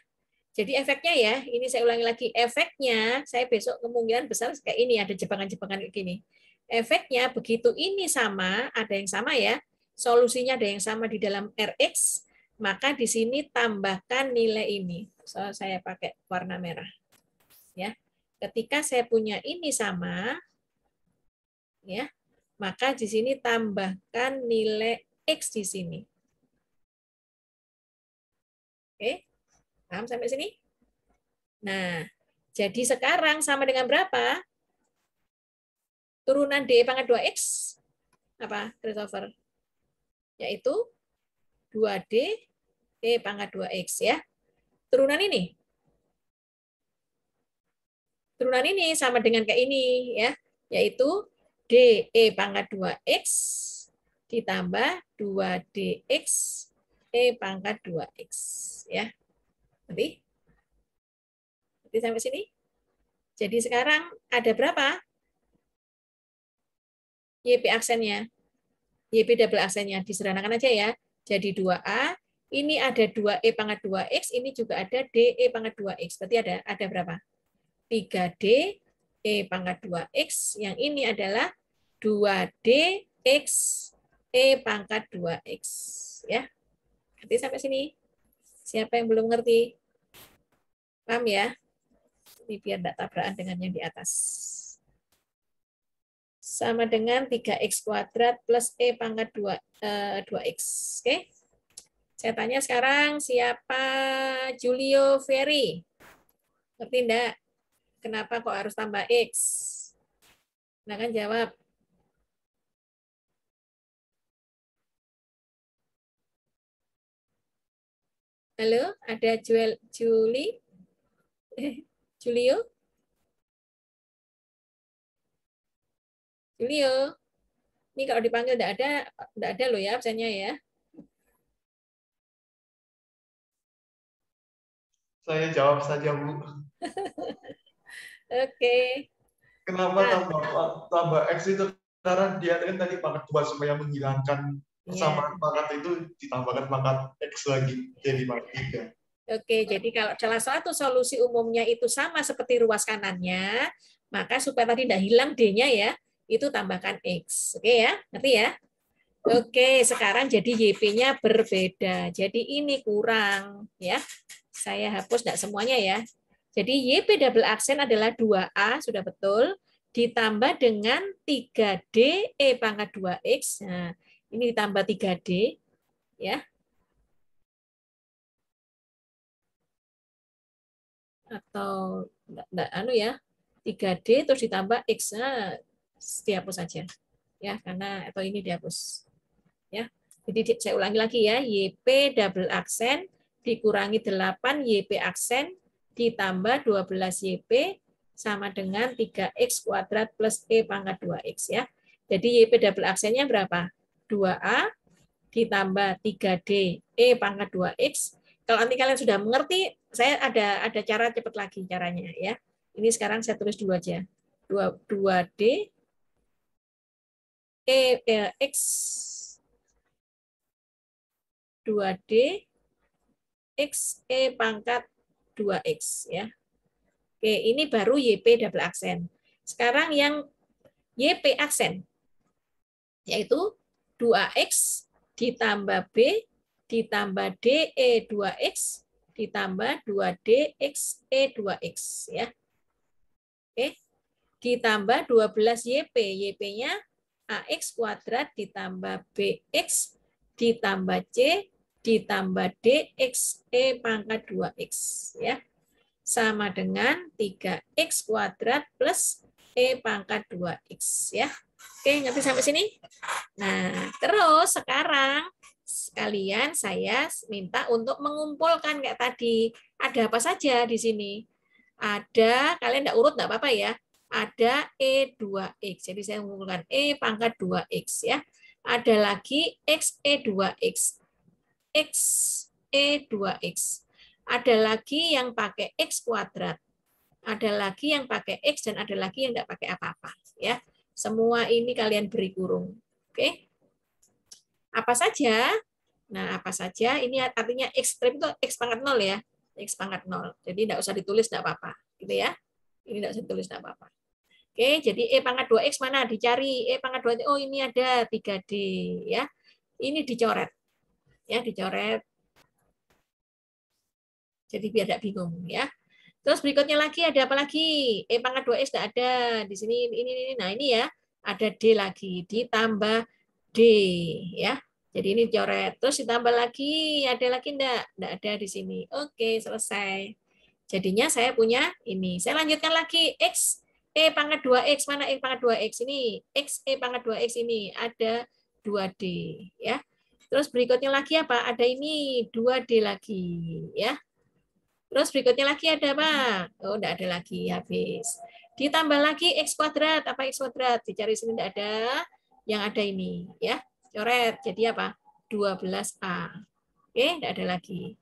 Jadi efeknya ya, ini saya ulangi lagi, efeknya saya besok kemungkinan besar kayak ini, ada jebakan-jebakan kayak gini. Efeknya begitu ini sama, ada yang sama ya, solusinya ada yang sama di dalam Rx, maka di sini tambahkan nilai ini. So, saya pakai warna merah. Ya. Ketika saya punya ini sama, ya, maka di sini tambahkan nilai X di sini. Oke. Paham sampai sini? Nah, jadi sekarang sama dengan berapa? Turunan D pangkat 2X, apa, Christopher? Yaitu 2D E pangkat 2X ya. Turunan ini sama dengan kayak ini ya, yaitu D E pangkat 2X ditambah 2DX E pangkat 2X ya. Nanti sampai sini. Jadi sekarang ada berapa? YP aksennya. YP double aksennya disederhanakan aja ya. Jadi 2A, ini ada 2E pangkat 2X, ini juga ada DE pangkat 2X. Berarti ada berapa? 3D E pangkat 2X, yang ini adalah 2DX E pangkat 2X. Ya. Ngerti sampai sini? Siapa yang belum ngerti? Paham ya? Ini biar tidak tabrakan dengan yang di atas. Sama dengan 3X kuadrat plus E pangkat 2X. Oke? Saya tanya sekarang, siapa Julio Ferry? Ngerti enggak? Kenapa kok harus tambah X? Silakan jawab. Halo, ada Julie? Julio? Julio? Ini kalau dipanggil enggak ada loh ya absennya ya. Saya jawab saja, Bu. Oke. Kenapa tambah X itu? Karena dia kan tadi pangkat 2 supaya menghilangkan Ya. pangkat itu ditambahkan pangkat X lagi jadi pangkat 3. Oke, jadi kalau salah satu solusi umumnya itu sama seperti ruas kanannya, maka supaya tadi tidak hilang D-nya ya, itu tambahkan X. Oke ya, ngerti ya? Oke, sekarang jadi YP-nya berbeda. Jadi ini kurang ya. Saya hapus tidak semuanya ya. Jadi YP double aksen adalah 2A, sudah betul. Ditambah dengan 3D E pangkat 2X. Nah, ini ditambah 3D ya. Atau enggak anu ya. 3D terus ditambah X. Nah, dihapus saja. Ya, karena atau ini dihapus. Ya. Jadi saya ulangi lagi ya, YP double aksen dikurangi 8 YP aksen ditambah 12 YP sama dengan 3X kuadrat plus E pangkat 2X ya. Jadi YP double aksennya berapa? 2A ditambah 3D E pangkat 2X. Kalau nanti kalian sudah mengerti, saya ada cara cepat lagi caranya ya. Ini sekarang saya tulis dulu aja. 2D X 2D X E pangkat 2X ya. Oke, ini baru YP double aksen. Sekarang yang YP aksen yaitu 2X ditambah B ditambah DE 2X ditambah 2D X E 2X ya. Oke. Ditambah 12 YP. YP-nya AX kuadrat ditambah BX ditambah C ditambah DX E pangkat 2X ya. Sama dengan 3X kuadrat plus E pangkat 2X ya. Oke, ngerti sampai sini? Nah, terus sekarang sekalian saya minta untuk mengumpulkan kayak tadi. Ada apa saja di sini? Ada, kalian enggak urut enggak apa-apa ya. Ada E2X. Jadi saya mengumpulkan E pangkat 2X ya. Ada lagi XE2X. XE2X. Ada lagi yang pakai X kuadrat. Ada lagi yang pakai X dan ada lagi yang enggak pakai apa-apa ya. Semua ini kalian beri kurung. Oke. Apa saja? Nah, apa saja? Ini artinya X itu X pangkat 0 ya. X pangkat 0. Jadi tidak usah ditulis, tidak apa-apa. Gitu ya. Ini tidak usah ditulis, tidak apa-apa. Oke, jadi E pangkat 2X mana? Dicari. E pangkat 2X, oh ini ada 3D. Ya. Ini dicoret. Ya, dicoret. Jadi biar tidak bingung. Ya. Terus berikutnya lagi ada apa lagi? E pangkat 2X tidak ada. Di sini, ini. Nah, ini ya. Ada D lagi. Ditambah D. Ya. Jadi ini coret. Terus ditambah lagi, ada lagi enggak? Enggak ada di sini. Oke, selesai. Jadinya saya punya ini. Saya lanjutkan lagi. X, E pangkat 2X. Mana E pangkat 2X? Ini. X, E pangkat 2X ini. Ada 2D. Ya. Terus berikutnya lagi apa? Ada ini. 2D lagi. Ya. Terus berikutnya lagi ada apa? Oh, enggak ada lagi. Habis. Ditambah lagi X kuadrat. Apa X kuadrat? Dicari sini enggak ada. Yang ada ini. Ya. Coret. Jadi apa? 12A. Oke, tidak ada lagi.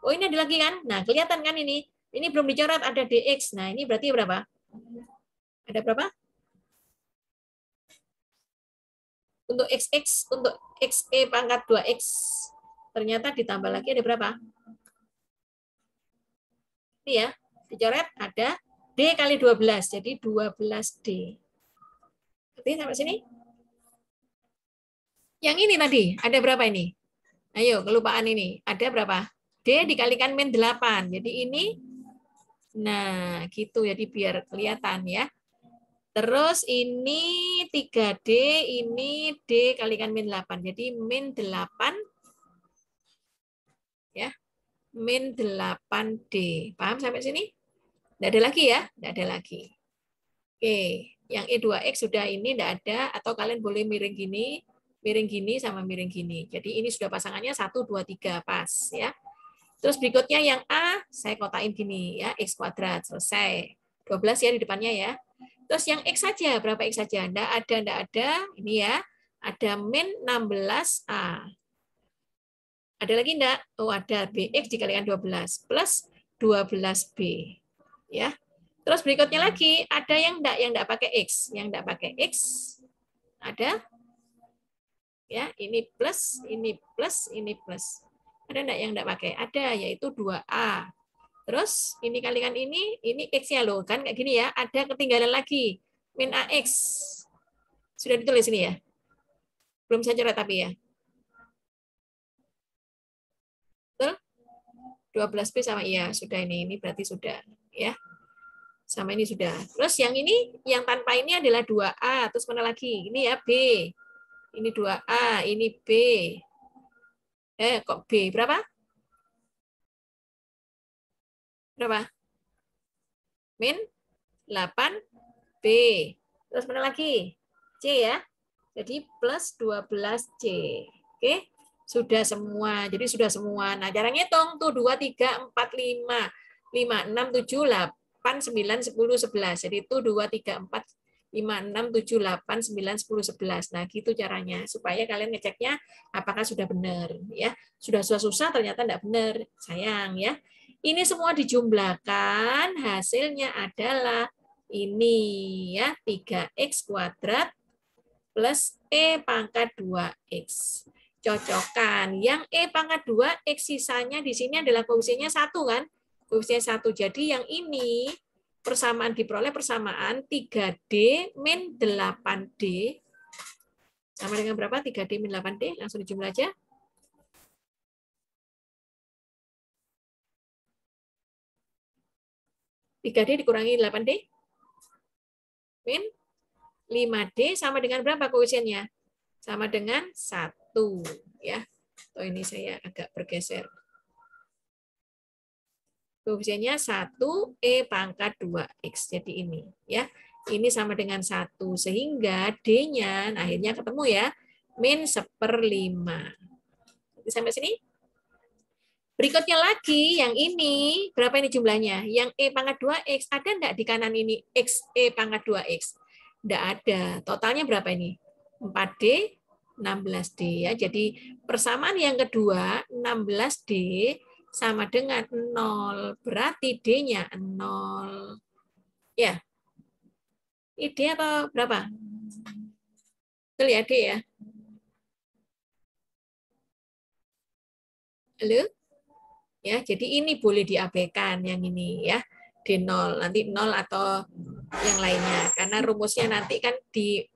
Oh, ini ada lagi kan? Nah, kelihatan kan ini? Ini belum dicoret, ada DX. Nah, ini berarti berapa? Ada berapa? Untuk XX, untuk XE pangkat 2X. Ternyata ditambah lagi ada berapa? Ini ya, dicoret ada D kali 12. Jadi 12D. Berarti sampai sini? Yang ini tadi, ada berapa ini? Ayo, kelupaan ini. Ada berapa? D dikalikan min 8. Jadi ini, nah gitu. Jadi biar kelihatan ya. Terus ini 3D, ini D kalikan min 8. Jadi min 8. Ya, min 8D. Paham sampai sini? Tidak ada lagi ya? Tidak ada lagi. Oke, yang E2X sudah ini tidak ada. Atau kalian boleh miring gini sama miring gini. Jadi ini sudah pasangannya 1, 2, 3 pas ya. Terus berikutnya yang A saya kotain gini ya, X kuadrat selesai. 12 ya di depannya ya. Terus yang X saja, berapa X saja? Enggak ada. Ini ya. Ada min 16A. Ada lagi enggak? Oh, ada BX dikalikan 12 plus 12B. Ya. Terus berikutnya lagi ada yang enggak pakai X, yang enggak pakai X. Ada? Ya, ini plus, ini plus, ini plus. Ada enggak yang enggak pakai? Ada, yaitu 2A. Terus ini kalikan ini X-nya loh, kan kayak gini ya. Ada ketinggalan lagi, min AX. Sudah ditulis ini ya? Belum saya coret tapi ya. Betul? 12B sama iya, sudah ini berarti sudah ya. Sama ini sudah. Terus yang ini, yang tanpa ini adalah 2A. Terus mana lagi? Ini ya B. Ini 2A, ini B. Kok B? Berapa? Berapa? Min 8B. Terus mana lagi? C ya. Jadi plus 12C. Oke. Sudah semua. Jadi sudah semua. Nah, cara ngitung tuh 2, 3, 4, 5. 5, 6, 7, 8, 9, 10, 11. Jadi itu 2, 3, 4, 5, 6, 7, 8, 9, 10, 11. Nah, gitu caranya. Supaya kalian ngeceknya apakah sudah benar. Ya. Sudah susah-susah ternyata tidak benar. Sayang ya. Ini semua dijumlahkan, hasilnya adalah ini ya, 3x kuadrat plus E pangkat 2x. Cocokkan. Yang E pangkat 2x sisanya di sini adalah koefisiennya 1 kan? Koefisiennya 1. Jadi yang ini persamaan diperoleh persamaan 3D min 8D. Sama dengan berapa? 3D min 8D. Langsung dijumlah aja. 3D dikurangi 8D. Min 5D sama dengan berapa koefisiennya? Sama dengan 1. Ya. Oh, ini saya agak bergeser. Koefisiennya 1, E pangkat 2X. Jadi ini. Ya. Ini sama dengan 1. Sehingga D-nya akhirnya ketemu ya. Min 1/5. Sampai sini? Berikutnya lagi, yang ini, berapa ini jumlahnya? Yang E pangkat 2X, ada enggak di kanan ini X, E pangkat 2X? Enggak ada. Totalnya berapa ini? 4D, 16D. Ya. Jadi persamaan yang kedua, 16D sama dengan 0. Berarti D-nya 0. Ya. Ini D atau berapa? Betul ya, D ya? Halo? Ya, jadi ini boleh diabaikan yang ini ya. D0, nanti 0 atau yang lainnya. Karena rumusnya nanti kan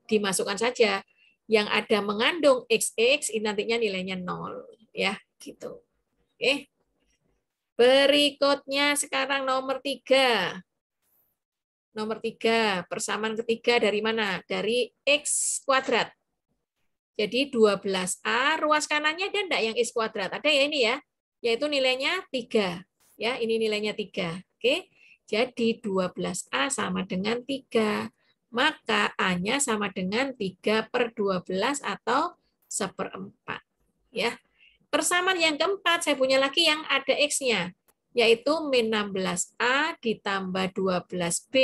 dimasukkan saja. Yang ada mengandung XX, ini nantinya nilainya 0. Ya, gitu. Oke. Berikutnya sekarang nomor 3. Nomor 3, persamaan ketiga dari mana? Dari X kuadrat. Jadi 12A, ruas kanannya ada enggak yang X kuadrat? Ada ya ini ya? Yaitu nilainya 3. Ya, ini nilainya 3. Oke. Jadi 12A sama dengan 3. Maka A-nya sama dengan 3/12 atau 1/4. Ya. Persamaan yang keempat, saya punya lagi yang ada X-nya, yaitu min 16A ditambah 12B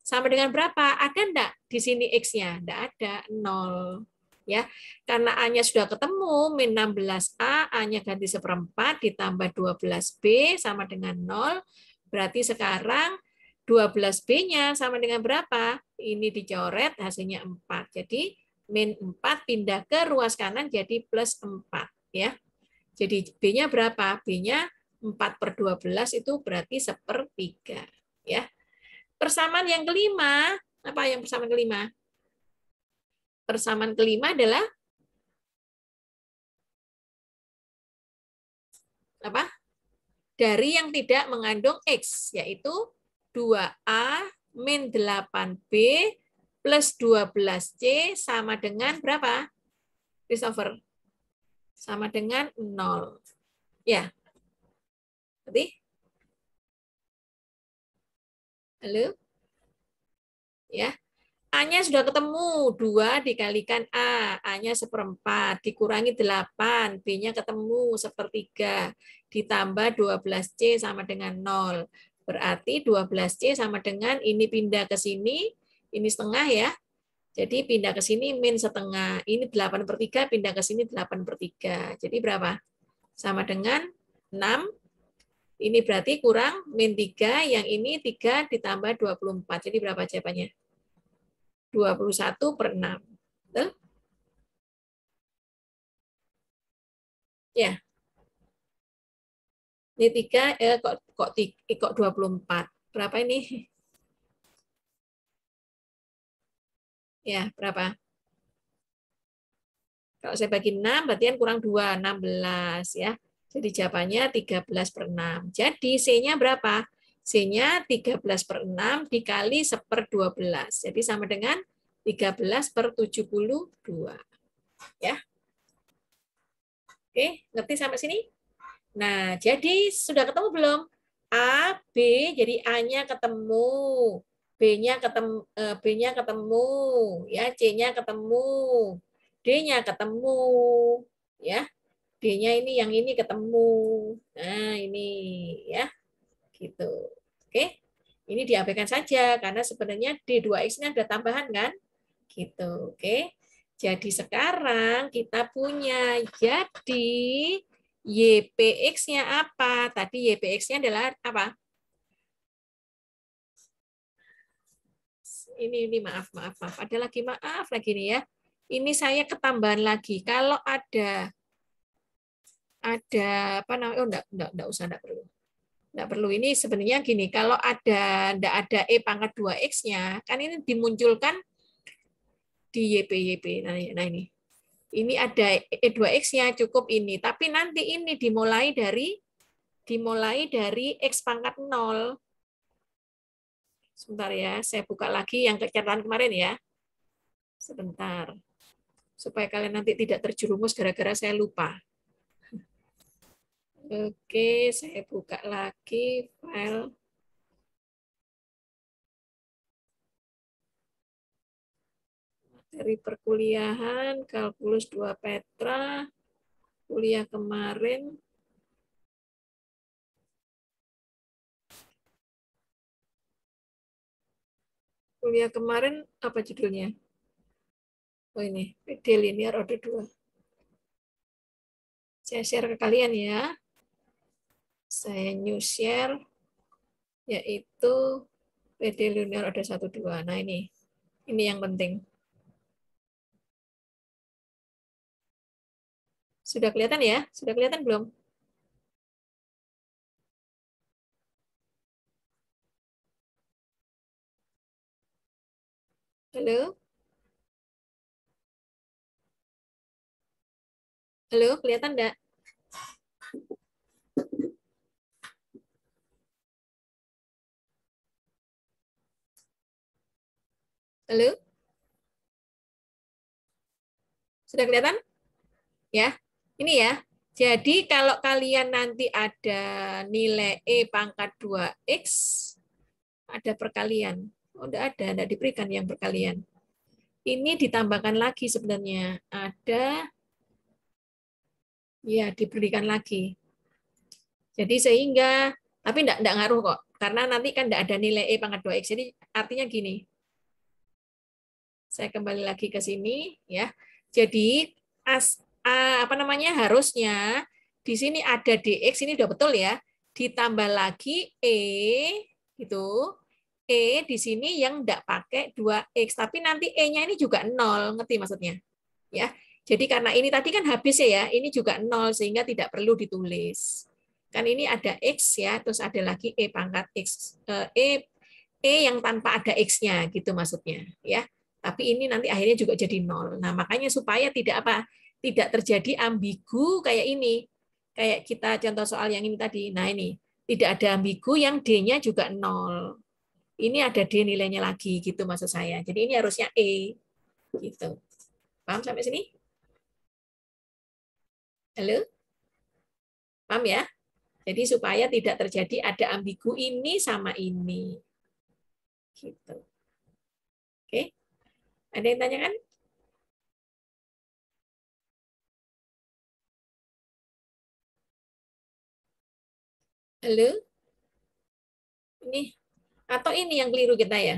sama dengan berapa? Ada enggak di sini X-nya? Enggak ada, 0. Ya, karena A-nya sudah ketemu, min 16A, A-nya ganti 1/4 ditambah 12B sama dengan 0. Berarti sekarang 12B-nya sama dengan berapa? Ini dicoret, hasilnya 4. Jadi min 4 pindah ke ruas kanan jadi plus 4. Ya. Jadi B-nya berapa? B-nya 4/12 itu berarti 1/3. Ya. Persamaan yang kelima, apa yang persamaan kelima? Persamaan kelima adalah apa? Dari yang tidak mengandung X, yaitu 2A min 8B plus 12C sama dengan berapa? Christopher? Sama dengan 0. Ya. Berarti? Halo? Ya. A-nya sudah ketemu, 2 dikalikan A, A-nya 1/4, dikurangi 8, B-nya ketemu 1/3, ditambah 12C sama dengan 0. Berarti 12C sama dengan ini pindah ke sini, ini setengah ya. Jadi pindah ke sini min setengah, ini 8/3, pindah ke sini 8/3. Jadi berapa? Sama dengan 6. Ini berarti kurang min 3, yang ini 3 ditambah 24. Jadi berapa jawabannya? 21/6. Betul? Ya, ini 3, kok 24. Berapa ini? Ya, berapa? Kalau saya bagi 6, berarti kan kurang 2, 16 ya. Jadi jawabannya 13/6. Jadi C-nya berapa? C-nya 13/6 dikali 1/12. Jadi sama dengan 13/72. Ya. Oke, ngerti sampai sini? Nah, jadi sudah ketemu belum? A, B, jadi A-nya ketemu, B-nya ketemu, B-nya ketemu, ya, C-nya ketemu, D-nya ketemu, ya. D-nya ini yang ini ketemu. Nah, ini ya, gitu. Oke. Ini diabaikan saja karena sebenarnya D2X-nya ada tambahan kan? Gitu. Oke. Jadi sekarang kita punya jadi YPX-nya apa? Tadi YPX-nya adalah apa? Ini maaf. Ada lagi maaf lagi nih ya. Ini saya ketambahan lagi. Kalau ada apa namanya? Oh, enggak usah, enggak perlu. Enggak perlu. Ini sebenarnya gini, kalau enggak ada E pangkat 2X-nya, kan ini dimunculkan di YP. Nah ini. Ini ada E2X-nya cukup ini, tapi nanti ini dimulai dari X pangkat 0. Sebentar ya, saya buka lagi yang catatan kemarin ya. Sebentar. Supaya kalian nanti tidak terjerumus gara-gara saya lupa. Oke, saya buka lagi file. Materi perkuliahan, kalkulus 2 Petra, kuliah kemarin. Kuliah kemarin apa judulnya? Oh ini, PD linear order 2. Saya share ke kalian ya. Saya new share, yaitu PD linear order 1, 2. Nah ini yang penting. Sudah kelihatan ya? Sudah kelihatan belum? Halo? Halo, kelihatan enggak? Halo? Sudah kelihatan? Ya. Ini ya. Jadi kalau kalian nanti ada nilai E pangkat 2X, ada perkalian. Oh, enggak diberikan yang perkalian. Ini ditambahkan lagi sebenarnya. Ada, ya diberikan lagi. Jadi sehingga, tapi enggak ngaruh kok. Karena nanti kan enggak ada nilai E pangkat 2X. Jadi artinya gini. Saya kembali lagi ke sini ya. Jadi apa namanya, harusnya di sini ada dx, ini udah betul ya, ditambah lagi gitu, di sini yang enggak pakai 2x, tapi nanti e-nya ini juga 0, ngerti maksudnya ya. Jadi karena ini tadi kan habis ya, ini juga 0 sehingga tidak perlu ditulis. Kan ini ada x ya, terus ada lagi e pangkat x, yang tanpa ada x-nya gitu maksudnya ya. Tapi ini nanti akhirnya juga jadi 0. Nah, makanya supaya tidak terjadi ambigu kayak ini. Kayak kita contoh soal yang ini tadi. Nah, ini tidak ada ambigu yang D-nya juga 0. Ini ada D nilainya lagi gitu maksud saya. Jadi ini harusnya E gitu. Paham sampai sini? Halo? Paham ya? Jadi supaya tidak terjadi ada ambigu ini sama ini. Gitu. Oke. Ada yang tanyakan? Halo? Ini atau ini yang keliru kita ya?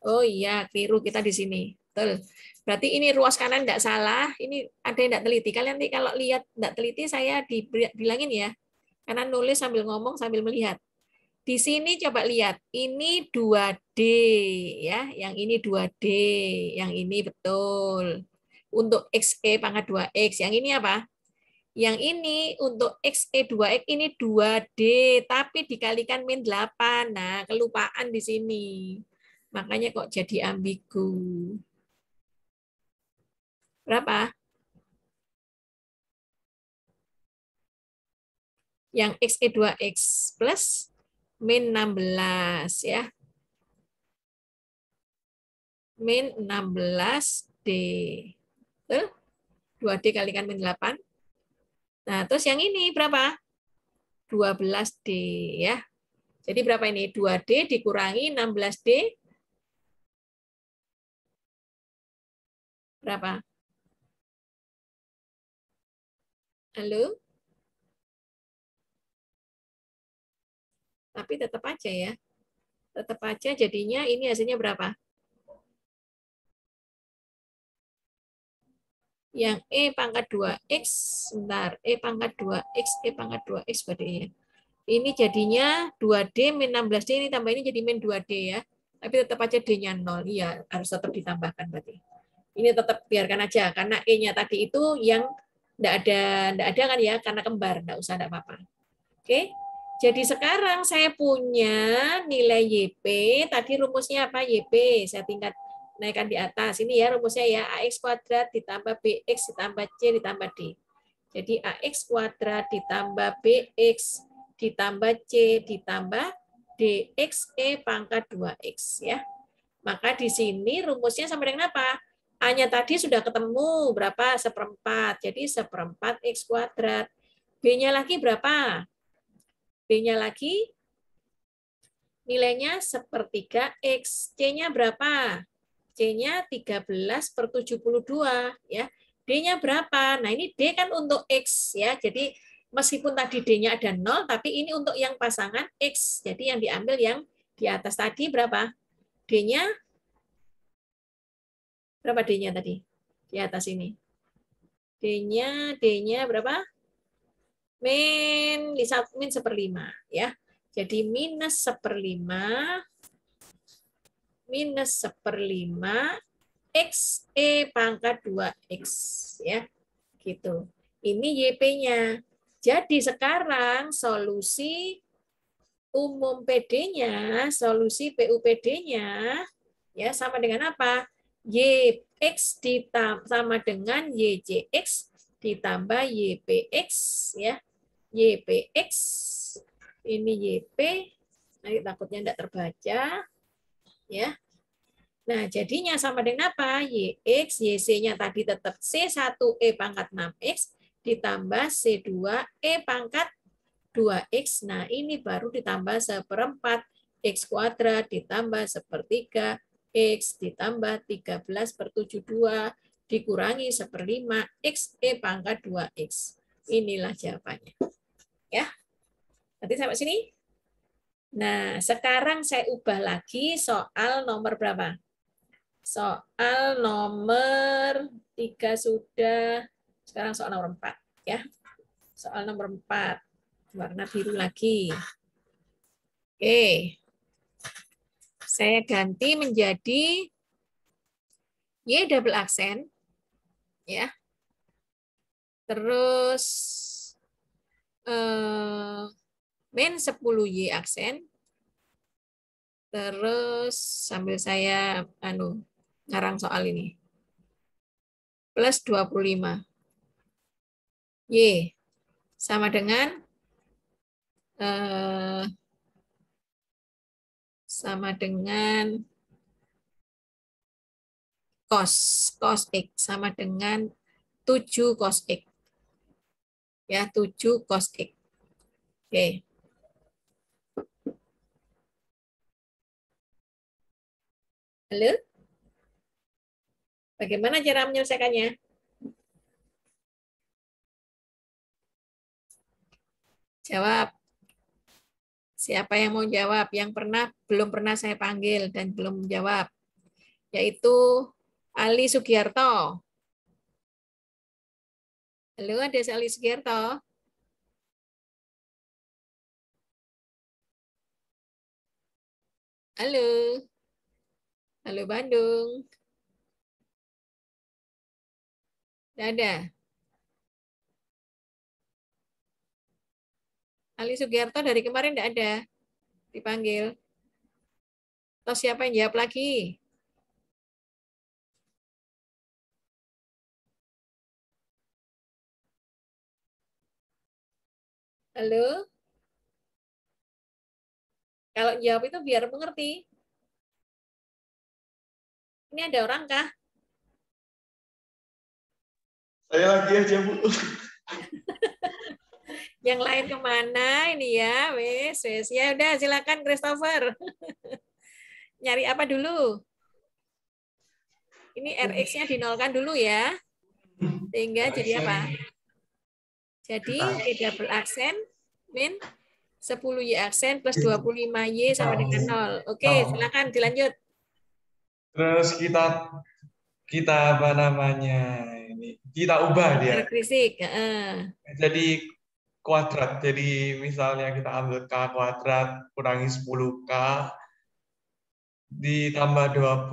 Oh iya, keliru kita di sini. Betul. Berarti ini ruas kanan enggak salah, ini ada yang enggak teliti. Kalian nanti kalau lihat enggak teliti saya dibilangin ya. Karena nulis sambil ngomong sambil melihat. Di sini coba lihat, ini 2D ya, yang ini 2D, yang ini betul. Untuk XE pangkat 2X, yang ini apa? Yang ini untuk XE2X ini 2D, tapi dikalikan min 8. Nah, kelupaan di sini. Makanya kok jadi ambigu. Berapa? Yang XE2X plus min 16 ya. Min 16D. Betul? 2D kalikan min 8. Nah, terus yang ini berapa? 12D ya. Jadi berapa ini? 2D dikurangi 16D. Berapa? Halo? Tapi tetap aja ya. Tetap aja jadinya ini hasilnya berapa? Yang E pangkat 2X, sebentar, E pangkat 2X, E pangkat 2X berarti ya. Ini jadinya 2D min 16D, ini tambah ini jadi min 2D ya. Tapi tetap aja D-nya 0. Iya, harus tetap ditambahkan berarti. Ini tetap biarkan aja, karena E-nya tadi itu yang enggak ada kan ya, karena kembar, enggak usah, enggak apa-apa. Oke, jadi sekarang saya punya nilai YP, tadi rumusnya apa? YP, saya tingkat naikkan di atas. Ini ya rumusnya ya, AX kuadrat ditambah BX ditambah C ditambah D. Jadi AX kuadrat ditambah BX ditambah C ditambah DX E pangkat 2X ya. Maka di sini rumusnya sama dengan apa? A-nya tadi sudah ketemu berapa? Seperempat. Jadi seperempat X kuadrat. B-nya lagi berapa? B-nya lagi nilainya sepertiga X. C-nya berapa? C-nya 13/72 ya. D-nya berapa? Nah, ini D kan untuk X ya. Jadi meskipun tadi D-nya ada 0, tapi ini untuk yang pasangan X. Jadi yang diambil yang di atas tadi berapa? D-nya berapa D-nya tadi? Di atas ini. D-nya berapa? Min 1/5 ya. Jadi minus 1/5 X E pangkat 2X ya. Gitu. Ini YP-nya. Jadi sekarang solusi umum PD-nya, solusi PUPD-nya ya sama dengan apa? YX sama dengan YCX ditambah YPX ya. YPX ini YP, nanti takutnya tidak terbaca ya. Nah, jadinya sama dengan apa? YX, YC-nya tadi tetap C1E pangkat 6X ditambah C2E pangkat 2X. Nah, ini baru ditambah seperempat X kuadrat ditambah sepertiga X ditambah 13/72 dikurangi 1/5 X E pangkat 2X. Inilah jawabannya. Ya. Nanti sampai sini. Nah, sekarang saya ubah lagi soal nomor berapa? Soal nomor 3 sudah. Sekarang soal nomor 4 ya. Soal nomor 4. Warna biru lagi. Oke. Saya ganti menjadi Y double aksen ya. Terus min 10Y aksen. Terus sambil saya ngarang soal ini. Plus 25. Y sama dengan cos X sama dengan 7 cos X. Ya, 7 cos X. Oke. Halo? Bagaimana cara menyelesaikannya? Jawab. Siapa yang mau jawab? Yang belum pernah saya panggil dan belum menjawab. Yaitu Ali Sugiarto. Halo, ada Ali Sugiarto? Halo. Halo Bandung. Tidak ada. Ali Sugiarto dari kemarin enggak ada dipanggil. Atau siapa yang jawab lagi? Halo? Kalau jawab itu biar mengerti. Ini ada orang kah? Saya lagi aja, Bu. Yang lain kemana ini ya? Wes. Ya udah silakan Christopher. Nyari apa dulu? Ini RX-nya dinolkan dulu ya. Sehingga jadi apa? Jadi Y double aksen min 10Y aksen plus 25Y sama dengan 0. Oke, silakan dilanjut. Terus kita apa namanya ini? Kita ubah dia. Karakteristik. Jadi kuadrat. Jadi misalnya kita ambil K kuadrat kurangi 10K ditambah 25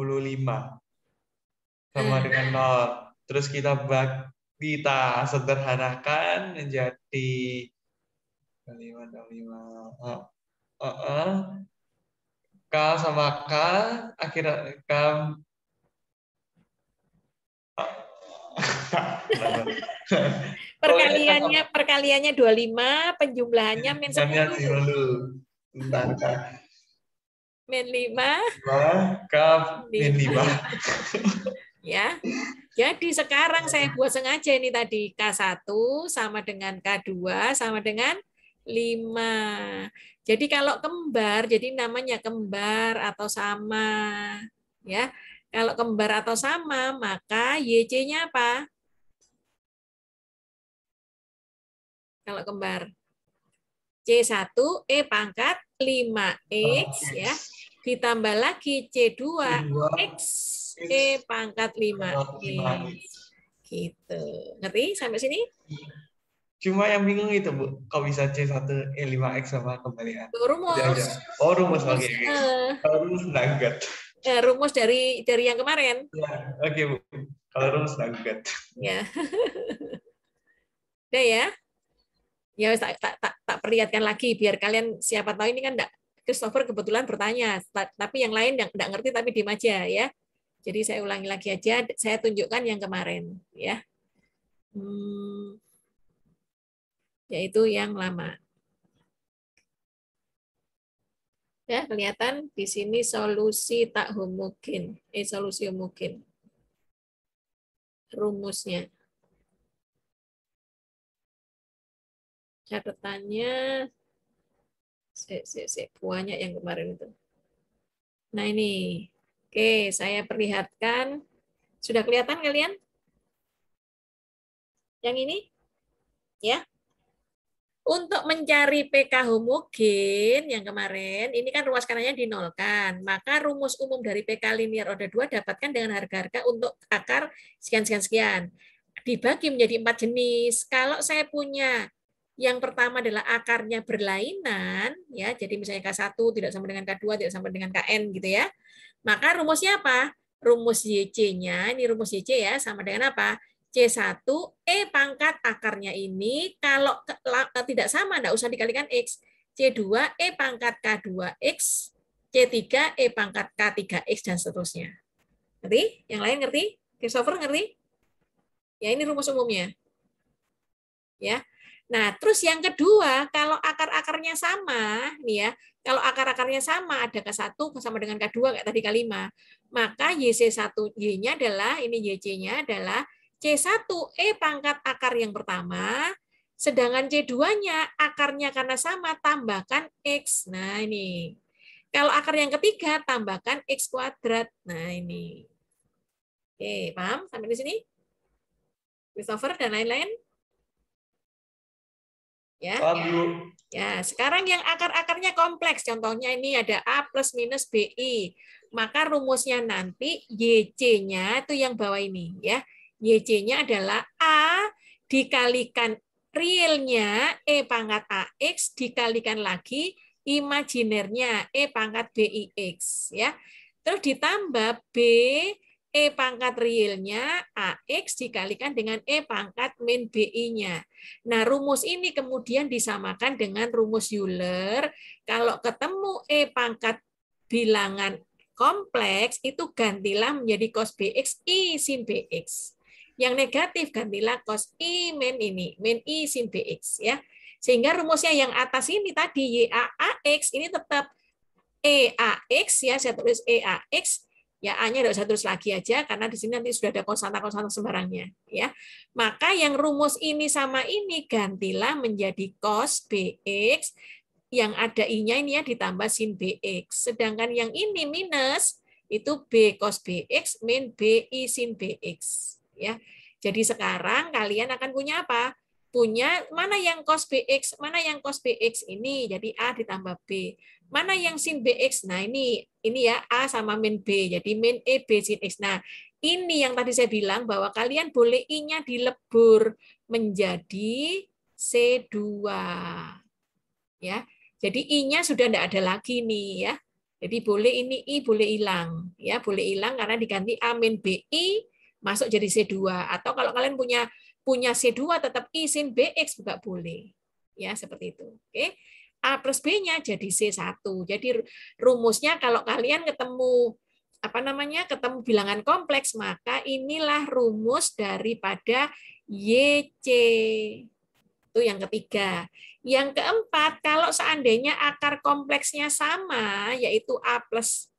sama dengan 0. Terus kita sederhanakan menjadi 25. K sama K akhirnya K Perkaliannya 25, penjumlahannya min 10. Bentar, K. Min 5. K min 5. Ya. Jadi sekarang saya buat sengaja ini tadi K1 sama dengan K2 sama dengan 5. Jadi kalau kembar, jadi namanya kembar atau sama. Ya. Kalau kembar atau sama, maka YC-nya apa? Kalau kembar. C1 E pangkat 5X ya. Ditambah lagi C2 X E pangkat 5X. Gitu. Ngerti sampai sini? Cuma yang bingung itu, Bu. Kok bisa C1 E5X sama kembalian? Rumus. Oh, rumus lagi. Rumus nugget. Rumus dari yang kemarin. Ya, oke, Bu. Kalau rumus nugget. Ya. Udah ya. Ya tak perlihatkan lagi biar kalian siapa tahu ini kan enggak Christopher kebetulan bertanya, tapi yang lain enggak ngerti tapi diem aja ya. Jadi saya ulangi lagi aja, saya tunjukkan yang kemarin ya. Yaitu yang lama. Ya, kelihatan di sini solusi tak homogen, solusi homogen. Rumusnya. Catatannya banyak yang kemarin itu. Nah ini, oke, saya perlihatkan. Sudah kelihatan kalian? Yang ini, ya. Untuk mencari PK homogen yang kemarin, ini kan ruas kanannya dinolkan. Maka rumus umum dari PK linear order 2 dapatkan dengan harga-harga untuk akar sekian-sekian-sekian. Dibagi menjadi 4 jenis. Kalau saya punya yang pertama adalah akarnya berlainan, ya. Jadi misalnya K1 tidak sama dengan K2, tidak sama dengan KN gitu ya. Maka rumusnya apa? Rumus YC-nya, ini rumus YC ya, sama dengan apa? C1 E pangkat akarnya ini kalau tidak sama enggak usah dikalikan X. C2 E pangkat K2X, C3 E pangkat K3X dan seterusnya. Ngerti? Yang lain ngerti? Christopher ngerti? Ya ini rumus umumnya. Ya. Nah, terus yang kedua, kalau akar-akarnya sama, nih ya, kalau akar-akarnya sama ada K1 sama dengan K2 kayak tadi K5, maka YC1Y-nya adalah ini YC-nya adalah C1 E pangkat akar yang pertama, sedangkan C2-nya akarnya karena sama tambahkan X. Nah, ini. Kalau akar yang ketiga tambahkan X kuadrat. Nah, ini. Oke, paham sampai di sini? Christopher dan lain-lain? Ya. Ya, sekarang yang akar-akarnya kompleks. Contohnya ini ada A plus minus BI. Maka rumusnya nanti YC-nya itu yang bawah ini ya. YC-nya adalah A dikalikan realnya E pangkat AX dikalikan lagi imajinernya E pangkat BIX ya. Terus ditambah B E pangkat realnya AX dikalikan dengan E pangkat min BI-nya. Nah, rumus ini kemudian disamakan dengan rumus Euler. Kalau ketemu E pangkat bilangan kompleks, itu gantilah menjadi cos BX I sin BX. Yang negatif gantilah cos I min ini, min I sin BX. Ya. Sehingga rumusnya yang atas ini tadi, YAAX, ini tetap EAX, ya saya tulis EAX, ya A-nya tidak usah tulis lagi aja karena di sini nanti sudah ada konstanta-konstanta sembarangnya, ya. Maka yang rumus ini sama ini gantilah menjadi cos BX, yang ada I-nya ini ya ditambah sin BX. Sedangkan yang ini minus itu B cos BX min BI sin BX, ya. Jadi sekarang kalian akan punya apa? Punya mana yang cos BX, mana yang cos BX ini, jadi A ditambah B. Mana yang sin BX? Nah, ini ya A sama min B. Jadi min E B sin X. Nah, ini yang tadi saya bilang bahwa kalian boleh I-nya dilebur menjadi C2. Ya. Jadi I-nya sudah tidak ada lagi nih ya. Jadi boleh ini I boleh hilang ya, boleh hilang karena diganti A min BI masuk jadi C2, atau kalau kalian punya C2 tetap I sin BX juga boleh. Ya, seperti itu. Oke. A plus B-nya jadi C1. Jadi rumusnya kalau kalian ketemu ketemu bilangan kompleks, maka inilah rumus daripada YC. Itu yang ketiga. Yang keempat, kalau seandainya akar kompleksnya sama, yaitu A plus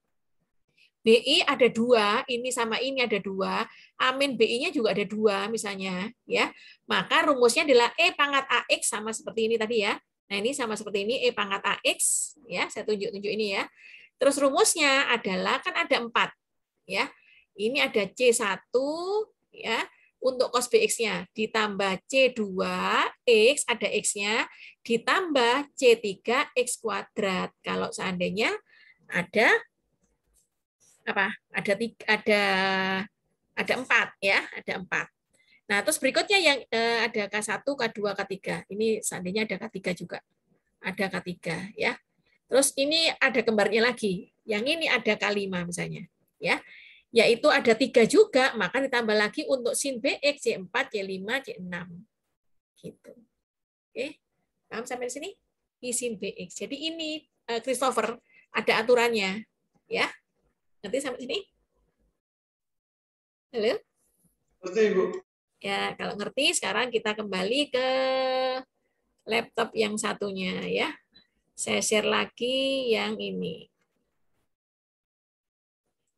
BI ada 2, ini sama ini ada 2, A min BI-nya juga ada 2 misalnya, ya. Maka rumusnya adalah E pangkat AX sama seperti ini tadi ya. Nah, ini sama seperti ini, E pangkat AX, ya, saya tunjuk-tunjuk ini ya. Terus rumusnya adalah, kan ada 4, ya. Ini ada C1, ya, untuk cos BX-nya, ditambah C2X, ada X-nya, ditambah C3X kuadrat. Kalau seandainya ada, ada 4, ya, ada 4. Nah, terus berikutnya yang ada K1, K2, K3. Ini seandainya ada K3 juga. Ada K3 ya. Terus ini ada kembarnya lagi. Yang ini ada K5 misalnya, ya. Yaitu ada 3 juga, maka ditambah lagi untuk sin BX C4, C5, C6. Gitu. Oke. Paham sampai di sini? I sin BX. Jadi ini Christopher ada aturannya, ya. Nanti sampai sini? Halo? Ngerti, Bu. Ya, kalau ngerti, sekarang kita kembali ke laptop yang satunya ya. Saya share lagi yang ini.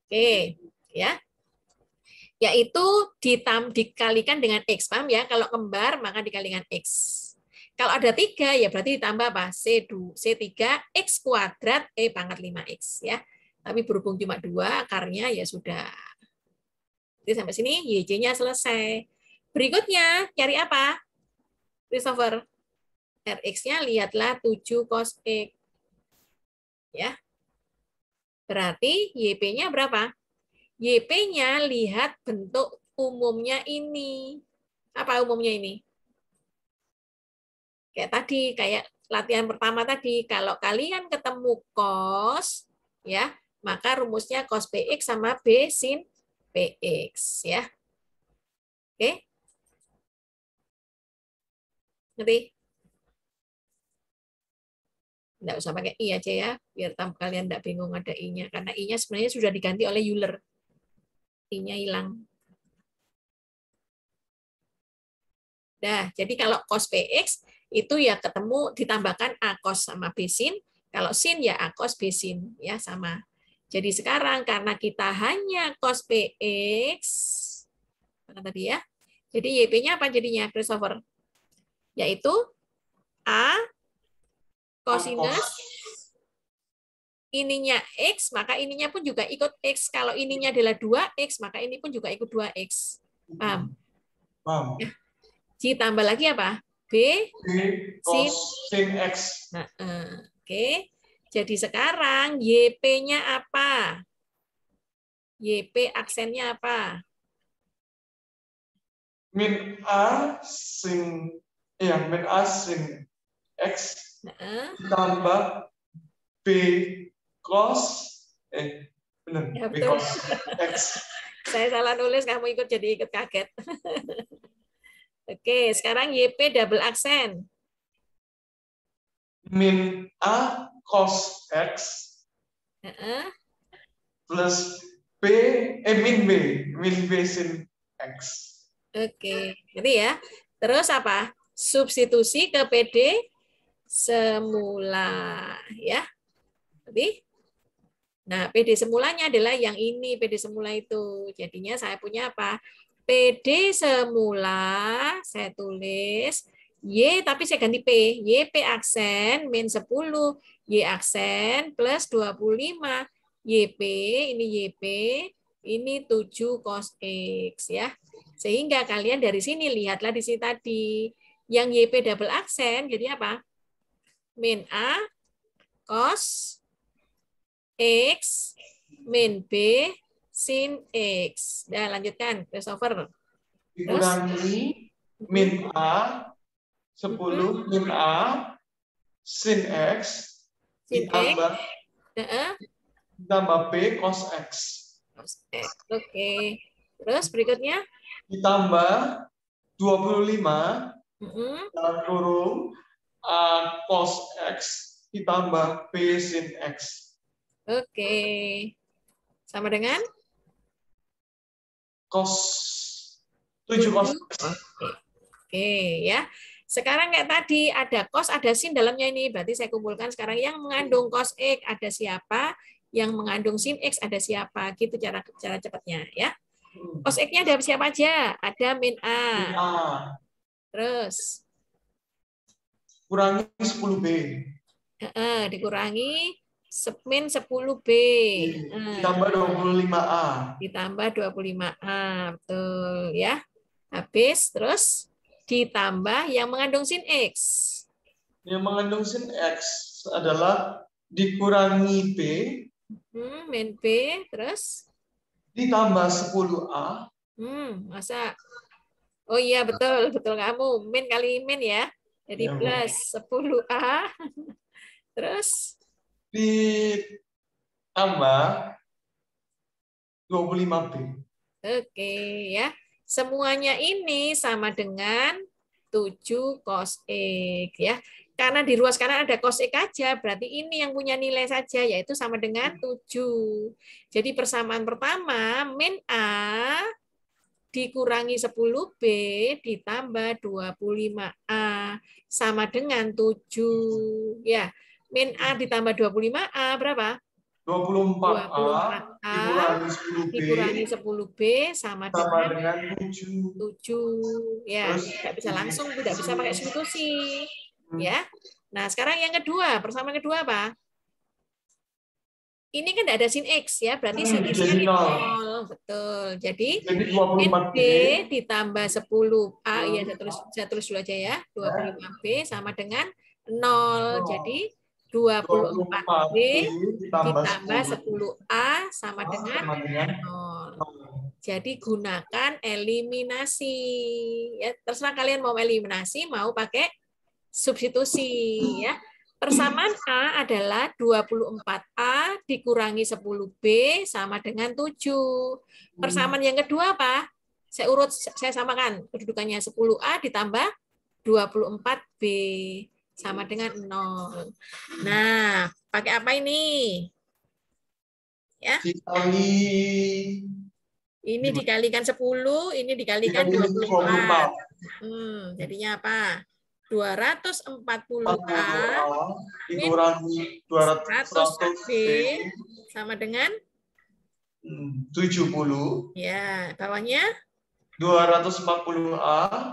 Oke, ya. Yaitu dikalikan dengan X, paham ya? Kalau kembar maka dikalikan X. Kalau ada 3 ya berarti ditambah apa? C3 X kuadrat E pangkat 5X ya. Tapi berhubung cuma 2 akarnya ya sudah. Jadi sampai sini YC-nya selesai. Berikutnya, cari apa? Christopher. RX-nya lihatlah 7 cos X. Ya. Berarti YP-nya berapa? YP-nya lihat bentuk umumnya ini. Apa umumnya ini? Kayak tadi, kayak latihan pertama tadi. Kalau kalian ketemu cos, ya, maka rumusnya cos PX sama B sin PX. Ya. Oke? Ngerti? Nggak usah pakai I aja ya, biar kalian nggak bingung ada I-nya. Karena I-nya sebenarnya sudah diganti oleh Euler. I-nya hilang. Nah, jadi kalau cos PX itu ya ketemu ditambahkan A cos sama B sin. Kalau sin ya A cos B sin. Ya, sama. Jadi sekarang karena kita hanya cos PX, tadi ya, jadi YP-nya apa jadinya, Christopher? Yaitu A cosinus ininya X, maka ininya pun juga ikut X. Kalau ininya adalah 2X, maka ini pun juga ikut 2X. Paham? Paham. Ya. Ditambah lagi apa? B sin X. Nah, oke. Jadi sekarang YP-nya apa? YP aksennya apa? Min A sin X tambah B cos benar, ya, B cos X. Saya salah nulis, kamu ikut jadi ikut kaget. Oke, sekarang YP double aksen. Min A cos X Heeh. plus min B sin X. Oke, jadi ya. Terus apa? Substitusi ke PD semula, ya. Jadi, nah PD semulanya adalah yang ini, PD semula itu. Jadinya saya punya apa? PD semula, saya tulis Y, tapi saya ganti P. YP aksen min 10, Y aksen plus 25. YP, ini YP, ini 7 cos X, ya. Sehingga kalian dari sini, lihatlah di sini tadi. Yang YP double aksen, jadi apa? Min A cos X min B sin X. Nah, lanjutkan. Crossover. Dikurangi min A 10 min A sin X Sin ditambah B cos X. Oke. Terus berikutnya? Ditambah 25 dalam kurung A cos X ditambah B sin X. Oke. Sama dengan? Cos 7 cos X. Oke, ya. Sekarang kayak tadi ada cos, ada sin dalamnya ini. Berarti saya kumpulkan sekarang yang mengandung cos X ada siapa, yang mengandung sin X ada siapa. Gitu cara cepatnya, ya. Cos X-nya ada siapa aja? Ada min A. Min A. Terus kurangi 10B. Dikurangi min 10B. Ditambah 25A. Ditambah 25A, betul ya. Habis terus ditambah yang mengandung sin X. Yang mengandung sin X adalah dikurangi B. Min B, terus? Ditambah 10A. Masa? Oh iya, betul kamu. Min kali min ya. Jadi ya, plus 10A. Terus? Ditambah 25B. Oke ya. Semuanya ini sama dengan 7 cos X ya. Karena di ruas kanan ada cos X aja, berarti ini yang punya nilai saja, yaitu sama dengan 7. Jadi persamaan pertama, min A dikurangi 10B ditambah 25A sama dengan 7. Ya, min A ditambah 25A berapa? 24A dikurangi 10B sama dengan 7. Ya, tidak bisa langsung, tidak bisa pakai substitusi. Ya. Nah, sekarang yang kedua, persamaan kedua apa? Ini kan tidak ada sin X ya, berarti sin X-nya 0. Betul. Jadi min B ditambah 10A, ya saya tulis dulu aja ya. 25B sama dengan 0. Jadi 24B ditambah 10A sama dengan 0. Jadi gunakan eliminasi. Ya, terserah kalian mau eliminasi, mau pakai substitusi. Ya. Persamaan A adalah 24A dikurangi 10B sama dengan 7. Persamaan yang kedua apa? Saya samakan kedudukannya 10A ditambah 24B. Sama dengan 0. Nah, pakai apa ini? Ya. Ini dikalikan 10, ini dikalikan 24. Jadinya apa? 240A dikurangi 200B sama dengan 70. Ya, bawahnya 240A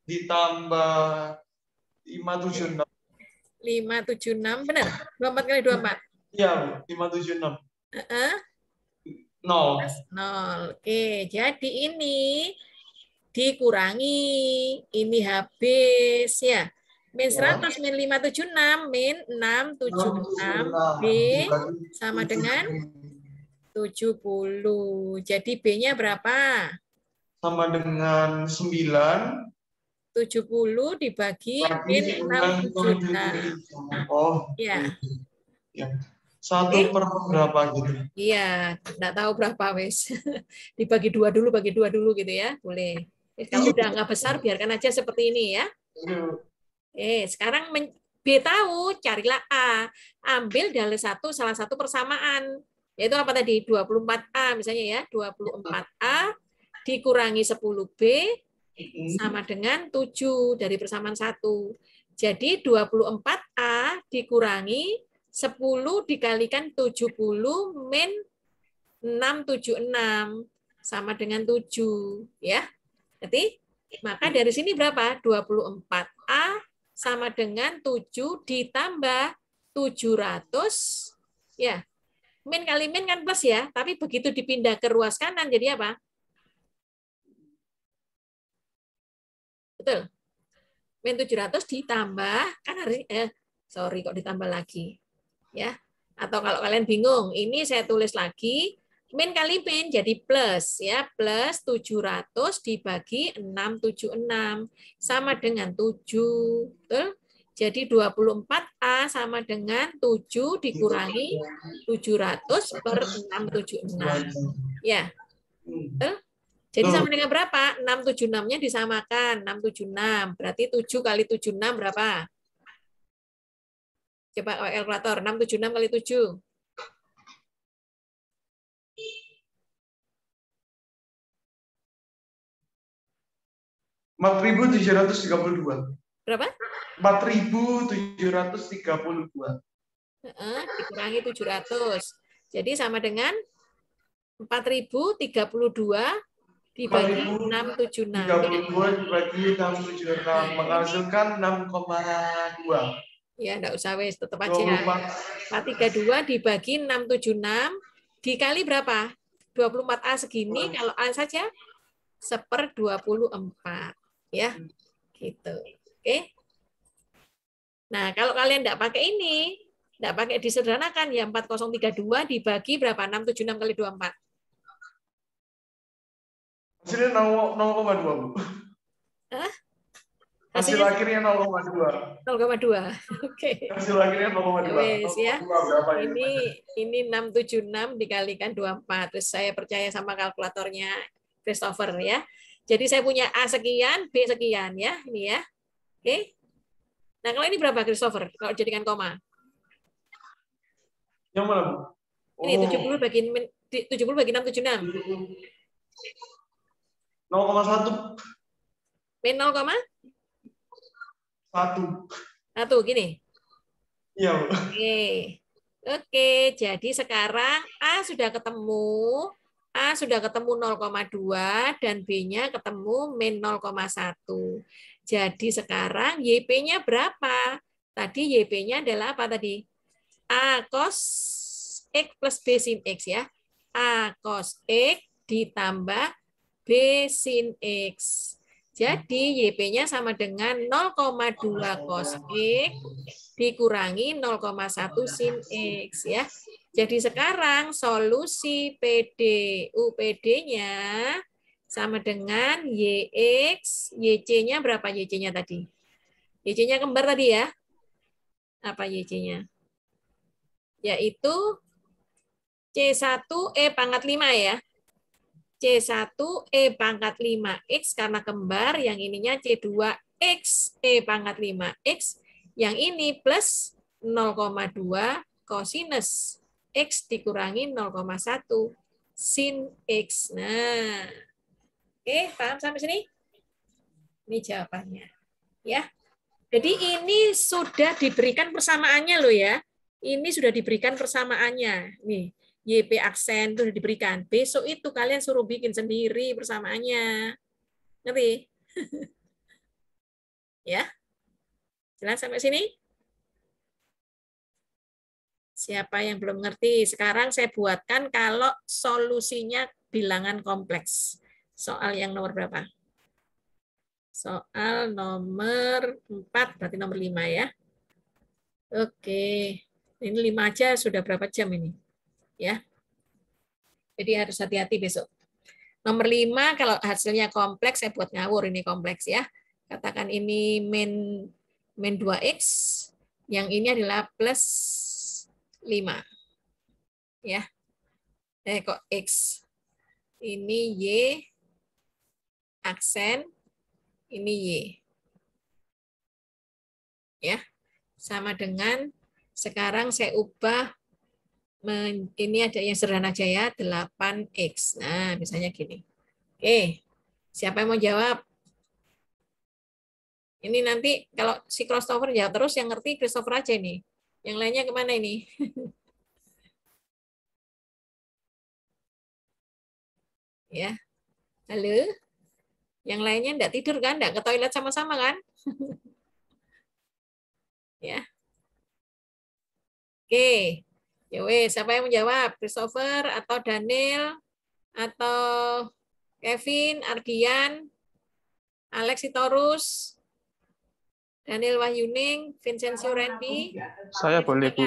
ditambah 576. 576 benar? 24 kali 24. Iya, 576. 0. Oke, jadi ini dikurangi, ini habis ya. Min 100 min 576 min 676 B sama dengan 70. Jadi B-nya berapa? Sama dengan 9. 70 dibagi min 676. Oh. Ya. Ya. 1 per berapa gitu. Iya, nggak tahu berapa wes. Dibagi dua dulu gitu ya, boleh. Kalau udah nggak besar, biarkan aja seperti ini ya. Sekarang B tahu, carilah A. Ambil dari salah satu persamaan. Yaitu apa tadi? 24A misalnya ya. 24A dikurangi 10B sama dengan 7 dari persamaan 1. Jadi 24A dikurangi 10 dikalikan 70 min 676 sama dengan 7 ya. Jadi maka dari sini berapa? 24A sama dengan 7 ditambah 700 ya. Min kali min kan plus ya, tapi begitu dipindah ke ruas kanan jadi apa? Betul. Min 700 ditambah kan harus sorry kok ditambah lagi. Ya. Atau kalau kalian bingung, ini saya tulis lagi min kali min jadi plus ya, plus 700 dibagi 676 sama dengan 7. Betul? Jadi 24A sama dengan 7 dikurangi 700 per 676. Ya. Betul? Jadi sama dengan berapa? 676-nya disamakan. 676. Berarti 7 kali 76 berapa? Coba kalkulator. 676 kali 7. 4.732. Berapa? 4.732. Dikurangi 700. Jadi sama dengan 4.032 dibagi 676. 32 dibagi 676 menghasilkan 6,2. Ya, enggak usah wes, tetap aja. 432 dibagi 676 dikali berapa? 24A segini, kalau A saja 1/24 ya. Gitu. Oke. Nah, kalau kalian enggak pakai ini, enggak pakai disederhanakan ya 4032 dibagi berapa? 676 kali 24. Hasilnya 0,2, Bu. Hah? Hasil akhirnya 0,2. 0,2. Oke. Hasil akhirnya 0,2. Wes ya. Ini 676 dikalikan 24. Terus saya percaya sama kalkulatornya Christopher ya. Jadi saya punya A sekian, B sekian ya, ini ya. Oke. Nah, kalau ini berapa Christopher kalau jadikan koma? Yang mana, Bu? Ini 70 bagi 676. 0,1. Min 0,1 gini. Iya, Bu. Oke, jadi sekarang A sudah ketemu 0,2 dan B-nya ketemu min 0,1. Jadi sekarang YP-nya berapa? Tadi YP-nya adalah apa tadi? A cos X plus B sin X ya. A cos X ditambah B sin X. Jadi YP-nya sama dengan 0,2 cos X dikurangi 0,1 sin X ya. Jadi sekarang solusi UPD-nya sama dengan YX, YC-nya berapa YC-nya tadi? YC-nya kembar tadi ya. Apa YC-nya? Yaitu C1E pangkat 5 ya. C1E pangkat 5X karena kembar, yang ininya C2X E pangkat 5X, yang ini plus 0,2 kosinus X dikurangi 0,1 sin X. Nah, oke, paham sampai sini? Ini jawabannya. Ya. Jadi ini sudah diberikan persamaannya loh ya. Ini sudah diberikan persamaannya. Nih, YP aksen itu sudah diberikan. Besok itu kalian suruh bikin sendiri persamaannya. Ngerti? Ya. Jelas sampai sini? Siapa yang belum ngerti? Sekarang saya buatkan kalau solusinya bilangan kompleks. Soal yang nomor berapa? Soal nomor 4, berarti nomor 5 ya. Oke. Ini 5 aja sudah berapa jam ini? Ya. Jadi harus hati-hati besok. Nomor 5, kalau hasilnya kompleks, saya buat ngawur ini kompleks ya. Katakan ini min 2X, yang ini adalah plus 5. Ya. Kok X. Ini Y aksen, ini Y. Ya. Sama dengan sekarang saya ubah ini ada yang sederhana aja ya, 8X. Nah, misalnya gini. Oke. Siapa yang mau jawab? Ini nanti kalau si Christopher jawab terus, yang ngerti Christopher aja nih. Yang lainnya kemana ini? Ya. Halo? Yang lainnya enggak tidur kan? Enggak ke toilet sama-sama kan? Ya. Oke. Ya wes, siapa yang menjawab? Christopher atau Daniel atau Kevin, Ardian, Alex Sitorus, Daniel Wahyuning, Vincencio Randy? Saya boleh, Bu.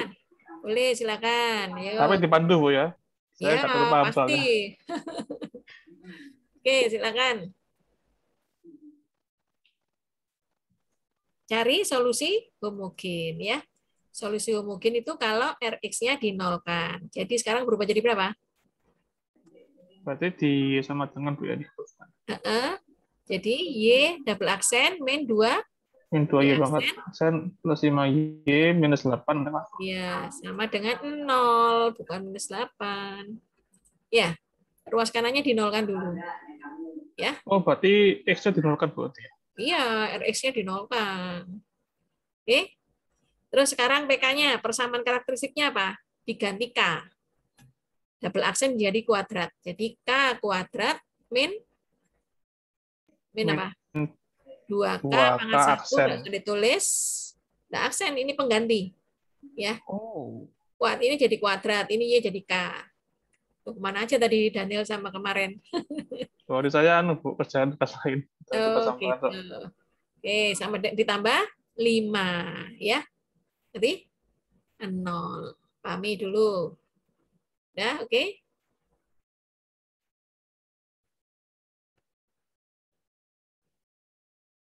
Boleh, silakan. Tapi dipandu, Bu, ya. Saya Ya, nggak terlalu paham pasti. soalnya. Oke, silakan. Cari solusi homogen ya. Solusi homogen itu kalau Rx-nya dinolkan. Jadi sekarang berubah jadi berapa? Berarti sama dengan, Bu, ya. Jadi Y double aksen min 2 Min 2Y banget. Aksen plus 5Y minus 8. Ya, sama dengan 0, bukan minus 8. Ya, ruas kanannya dinolkan dulu. Ya. Oh, berarti X-nya dinolkan, Bu. Iya, Rx-nya dinolkan. Oke. Terus sekarang PK-nya, persamaan karakteristiknya apa? Diganti K. Double aksen jadi kuadrat. Jadi K kuadrat min apa? 2K pangkat 1 udah ditulis. Nah, aksen ini pengganti. Ya. Oh. Wah, ini jadi kuadrat, ini Y jadi K. Tuh, kemana aja tadi Daniel sama kemarin? Soalnya saya Bu, kerjaan tugas lain. Gitu. Oke, sama ditambah 5 ya. Jadi 0. Pahami dulu. Udah, oke?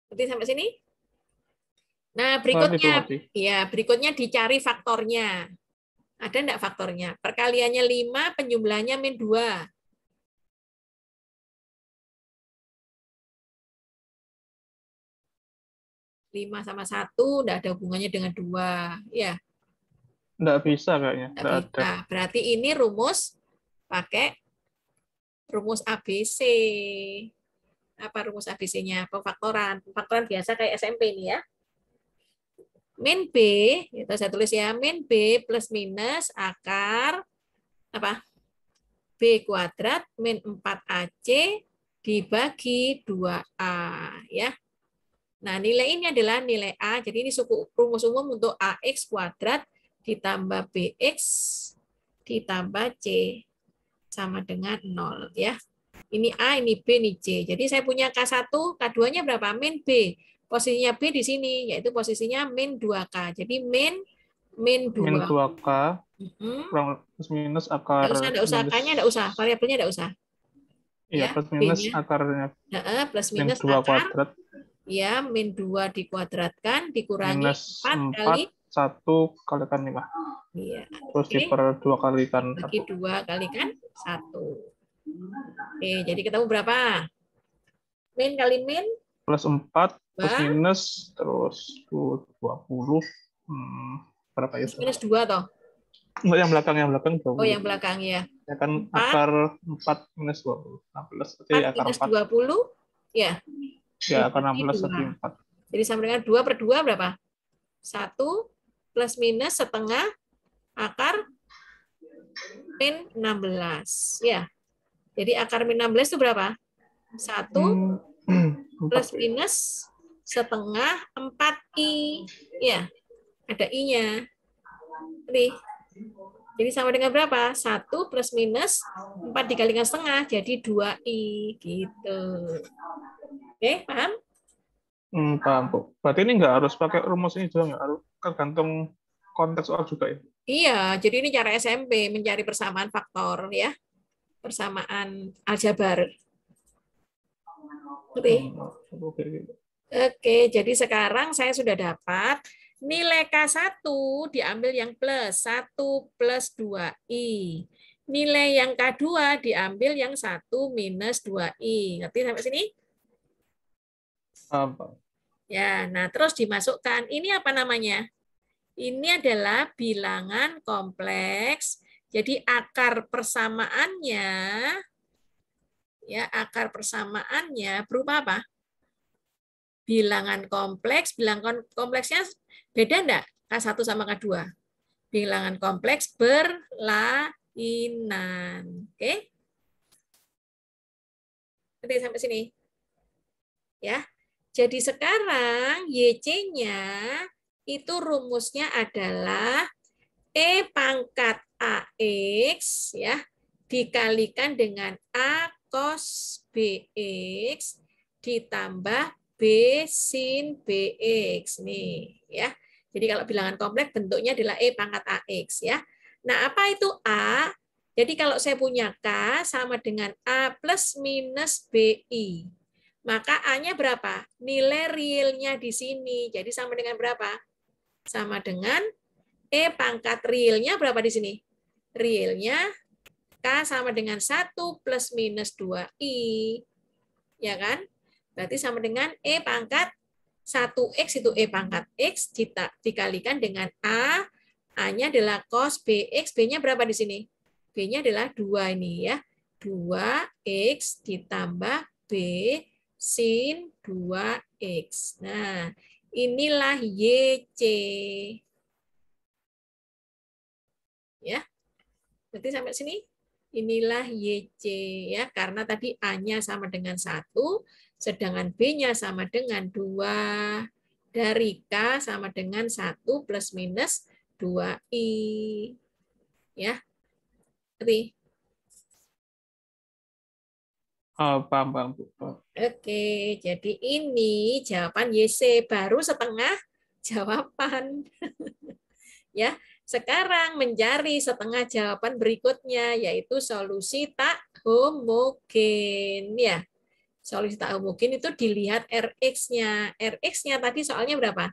Berarti sampai sini? Nah, berikutnya dicari faktornya. Ada enggak faktornya? Perkaliannya 5, penjumlahnya min 2. Lima sama 1 enggak ada hubungannya dengan 2. Ya. Enggak bisa kayaknya. Enggak bisa. Ada. Berarti ini rumus pakai rumus ABC. Apa rumus ABC-nya? Pemfaktoran. Pemfaktoran biasa kayak SMP ini ya. Min B, itu saya tulis ya, min B plus minus akar apa? B kuadrat min 4AC dibagi 2A ya. Nah, nilai ini adalah nilai A. Jadi ini rumus umum untuk AX kuadrat ditambah BX ditambah C sama dengan 0 ya. Ini A, ini B, ini C. Jadi saya punya K1, K2-nya berapa? Min B. Posisinya B di sini, yaitu posisinya min 2K. Jadi min 2. Min 2K, plus minus akar. Enggak usah. K-nya enggak usah. Variabelnya enggak usah. Iya, plus minus akarnya. Plus minus min 2 akar. Kuadrat. Ya, min 2 dikuadratkan, dikurangi minus 4 kali. 1 kalikan 5. Iya. Terus diper 2 kalikan 1. Bagi 2 kalikan 1. Oke, jadi ketemu berapa? Min kali min? Plus 4, plus minus, terus 20. Berapa ya? Minus 2 toh? Enggak, yang belakang 20. Oh, yang belakang ya. Ya kan 4, akar 4 minus 20. 16. Jadi 4 akar minus 4. 20, ya. Ya, akar 16 lebih 4. Jadi sama dengan 2 per 2 berapa? 1 plus minus setengah akar min 16. Ya. Jadi akar min 16 itu berapa? 1 plus minus setengah 4I. Ya, ada I-nya. Jadi sama dengan berapa? 1 plus minus 4 dikalikan setengah, jadi 2I. Gitu. Oke, paham? Paham, Bu. Berarti ini nggak harus pakai rumus ini juga, nggak harus, tergantung konteks soal juga ya? Iya, jadi ini cara SMP, mencari persamaan faktor ya. Persamaan aljabar. Oke, jadi sekarang saya sudah dapat nilai K1 diambil yang plus 1 plus 2I. nilai yang K2 diambil yang 1 minus 2I. Ngerti sampai sini? Apa? Ya, nah terus dimasukkan. Ini apa namanya? Ini adalah bilangan kompleks. Jadi akar persamaannya, ya akar persamaannya berupa apa? Bilangan kompleks. Bilangan kompleksnya beda enggak? K1 sama K2. Bilangan kompleks berlainan. Oke? Nanti sampai sini. Ya. Jadi sekarang YC-nya itu rumusnya adalah E pangkat AX ya dikalikan dengan A cos BX ditambah B sin BX nih ya. Jadi kalau bilangan kompleks bentuknya adalah E pangkat AX ya. Nah, apa itu A? Jadi kalau saya punya K sama dengan A plus minus BI. Maka A-nya berapa? Nilai realnya di sini. Jadi sama dengan berapa? Sama dengan E pangkat realnya berapa di sini? Realnya K sama dengan 1 plus minus 2I. Ya kan? Berarti sama dengan E pangkat 1X itu E pangkat X dikalikan dengan A. A-nya adalah cos BX. B-nya berapa di sini? B-nya adalah 2 ini ya. 2X ditambah B sin 2X. Nah, inilah YC. Ya. Berarti sampai sini inilah YC ya, karena tadi A-nya sama dengan 1, sedangkan B-nya sama dengan 2. Dari K sama dengan 1 plus minus 2I. Ya. Berarti Paham, paham, Bu. Oke, jadi ini jawaban YC baru setengah jawaban. Ya, sekarang mencari setengah jawaban berikutnya yaitu solusi tak homogen ya. Solusi tak homogen itu dilihat Rx-nya. Rx-nya tadi soalnya berapa?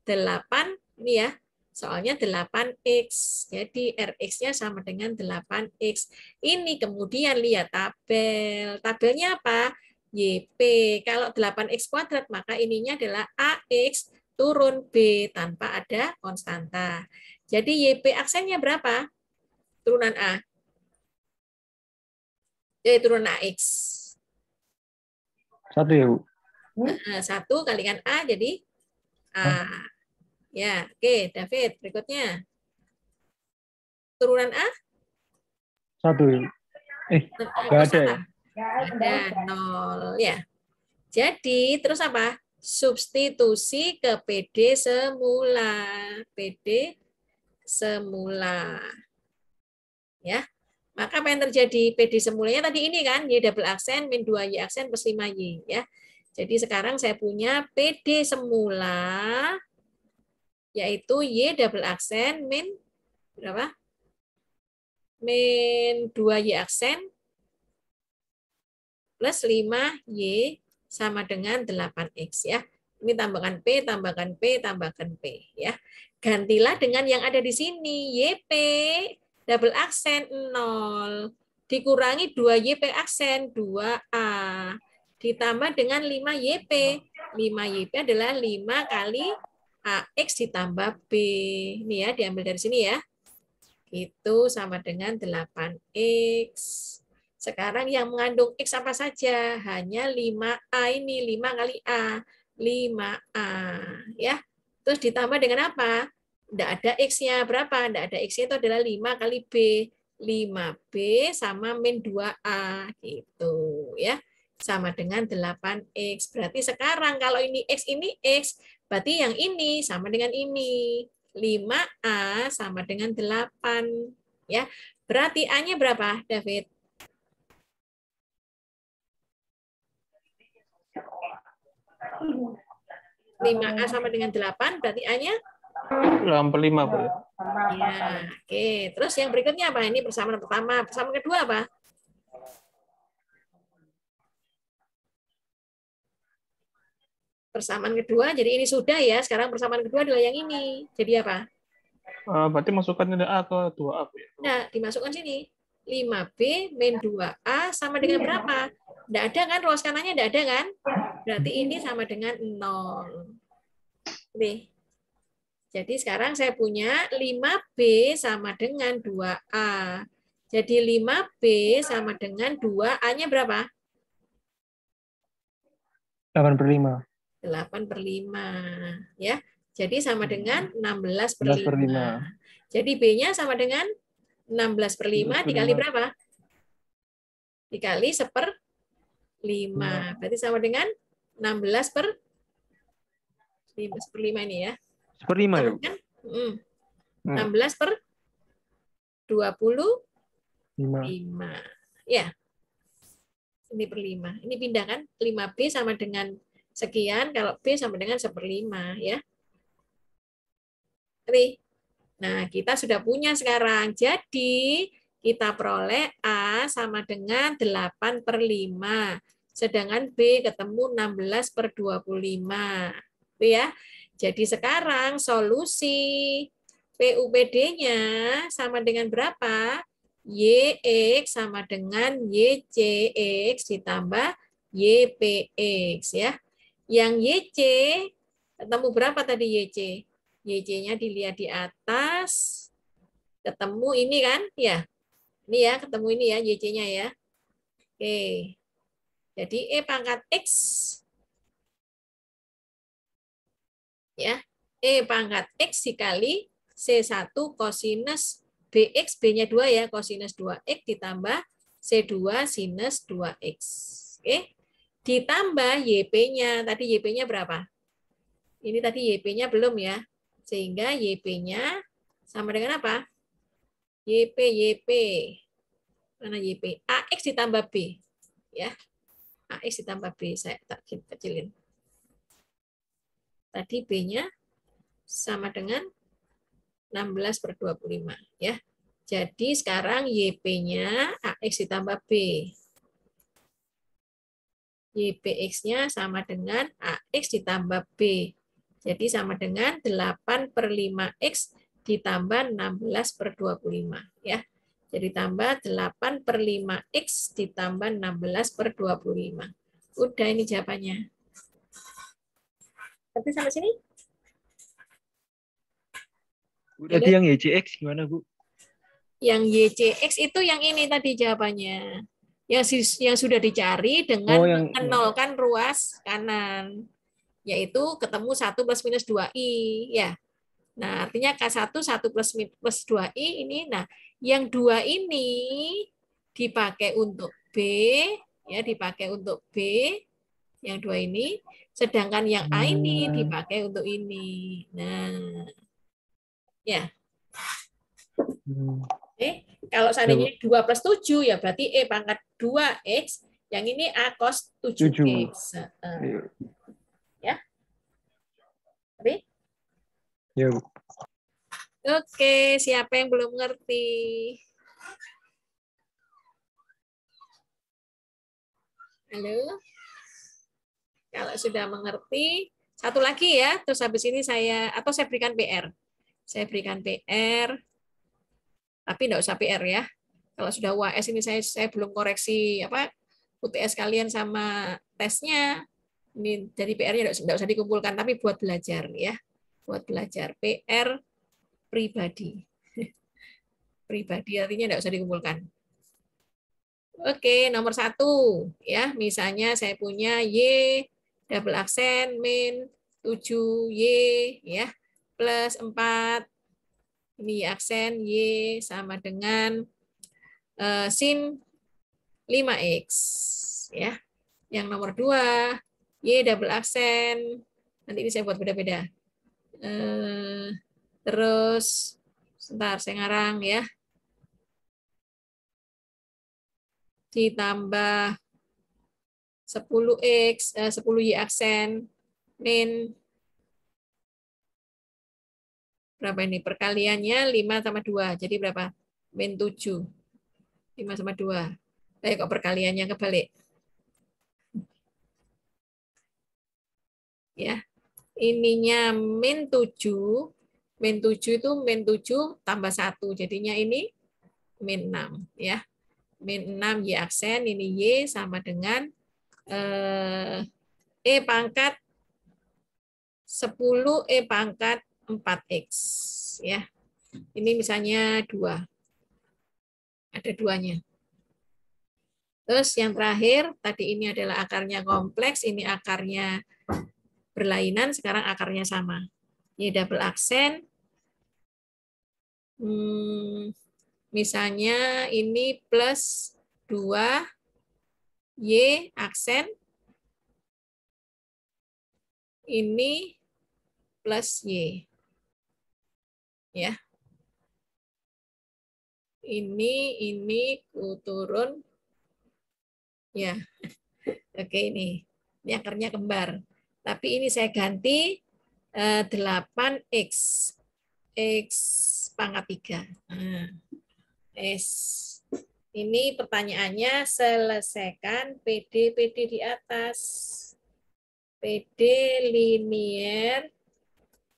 8 ini ya. Soalnya 8X. Jadi Rx-nya sama dengan 8X. Ini kemudian lihat tabel. Tabelnya apa? YP. Kalau 8X kuadrat, maka ininya adalah AX turun B tanpa ada konstanta. Jadi YP aksennya berapa? Turunan A. Jadi turunan AX. 1 ya, Bu? 1 kalikan A jadi A. Ya, oke, David, berikutnya. Turunan A? 1 ya. Nggak ada ya? Ada 0 ya. Jadi terus apa? Substitusi ke PD semula. PD semula. Ya. Maka apa yang terjadi? PD semulanya tadi ini kan, Y double aksen min 2Y aksen plus 5Y ya. Jadi sekarang saya punya PD semula yaitu Y double aksen min berapa? Min 2Y aksen plus 5Y sama dengan 8X ya. Ini tambahkan P, tambahkan P, tambahkan P ya. Gantilah dengan yang ada di sini. YP double aksen 0 dikurangi 2YP aksen 2A ditambah dengan 5YP. 5YP adalah 5 kali AX ditambah B. Ini ya, diambil dari sini ya. Itu sama dengan 8X. Sekarang yang mengandung X apa saja? Hanya 5A ini, 5 kali A. 5A. Ya. Terus ditambah dengan apa? Tidak ada X-nya. Berapa? Tidak ada X-nya itu adalah 5 kali B. 5B sama min 2A. Gitu. Ya. Sama dengan 8X. Berarti sekarang kalau ini X, berarti yang ini sama dengan ini. 5A sama dengan 8. Ya. Berarti A-nya berapa, David? 5A sama dengan 8, berarti A-nya? 85, Bu. Ya, oke. Terus yang berikutnya apa? Ini persamaan pertama. Persamaan kedua apa? Persamaan kedua, jadi ini sudah ya. Sekarang persamaan kedua adalah yang ini. Jadi apa? Berarti masukkan nilai A ke 2A, Bu. Ya? Nah, dimasukkan sini. 5B min 2A sama dengan berapa? Tidak ada kan, ruas kanannya tidak ada kan? Berarti ini sama dengan 0. Nih. Jadi sekarang saya punya 5B sama dengan 2A. Jadi 5B sama dengan 2A-nya berapa? 8/5. 8/5. Ya. Jadi sama dengan 16/5. 16/5. Jadi B-nya sama dengan 16/5 dikali berapa? Dikali 1/5. Berarti sama dengan 16/5 ini ya. 1/5 ya? 16/25. Ya. Ini per 5. Ini pindah kan? 5B sama dengan sekian, kalau B sama dengan 1/5 ya. Nah, kita sudah punya sekarang. Jadi, kita peroleh A sama dengan 8/5. Sedangkan B ketemu 16/25. Ya. Jadi sekarang solusi PUPD-nya sama dengan berapa? YX sama dengan YCX ditambah YPX ya. Yang YC ketemu berapa tadi YC? YC-nya dilihat di atas. Ketemu ini kan? Ya. Ini ya, ketemu ini ya YC-nya ya. Oke. Jadi E pangkat X ya. E pangkat X dikali C1 kosinus BX, B-nya 2 ya, kosinus 2X ditambah C2 sinus 2X. Oke. Ditambah YP-nya. Tadi YP-nya berapa? Ini tadi YP-nya belum ya. Sehingga YP-nya sama dengan apa? YP. Mana YP? AX ditambah B. Ya. AX ditambah B. Saya tak kecilin. Tadi B-nya sama dengan 16/25 ya. Jadi sekarang YP-nya AX ditambah B. YPX-nya sama dengan AX ditambah B. Jadi sama dengan 8/5X ditambah 16/25 ya. Jadi tambah 8/5X ditambah 16/25. Udah ini jawabannya. Tapi sampai sini? Tadi yang YCX gimana, Bu? Yang YCX itu yang ini tadi jawabannya. Yang sudah dicari dengan menolkan ruas kanan. Yaitu ketemu 1 plus minus 2I. Ya. Nah, artinya K1, 1 plus 2I ini. Nah, yang 2 ini dipakai untuk B. Ya, dipakai untuk B. Yang 2 ini. Sedangkan yang A ini dipakai untuk ini. Nah, ya. Oke. Kalau seandainya 2 plus 7, ya berarti E pangkat 2X. Yang ini A cos 7X. Ya. Oke? Ya, Bu. Oke, siapa yang belum ngerti? Halo? Kalau sudah mengerti, satu lagi ya, terus habis ini saya berikan PR. Saya berikan PR, tapi enggak usah PR ya. Kalau sudah UAS ini saya belum koreksi UTS kalian sama tesnya. Ini jadi PR-nya enggak usah dikumpulkan, tapi buat belajar ya. Buat belajar PR pribadi. Pribadi artinya enggak usah dikumpulkan. Oke, nomor 1 ya, misalnya saya punya Y double aksen min 7Y ya plus 4 ini aksen Y sama dengan sin 5X ya. Yang nomor 2 Y double aksen, nanti ini saya buat beda-beda. Terus sebentar saya ngarang ya. Ditambah 10X, 10Y aksen min berapa ini? Perkaliannya 5 sama 2. Jadi berapa? Min 7. 5 sama 2. Kok perkaliannya kebalik? Ya. Ininya min 7. Min 7 itu min 7 tambah 1. Jadinya ini min 6. Ya. min 6 Y aksen, ini Y sama dengan E pangkat 10 E pangkat 4X. Ya. Ini misalnya 2. Ada 2-nya. Terus yang terakhir, tadi ini adalah akarnya kompleks, ini akarnya berlainan, sekarang akarnya sama. Ini double aksen. Misalnya ini plus 2 Y aksen. Ini plus Y. Ya. Ini ku turun. Ya. Oke, ini akarnya kembar. Tapi ini saya ganti 8X. X pangkat 3. Nah, S. Ini pertanyaannya, selesaikan PD di atas. PD linier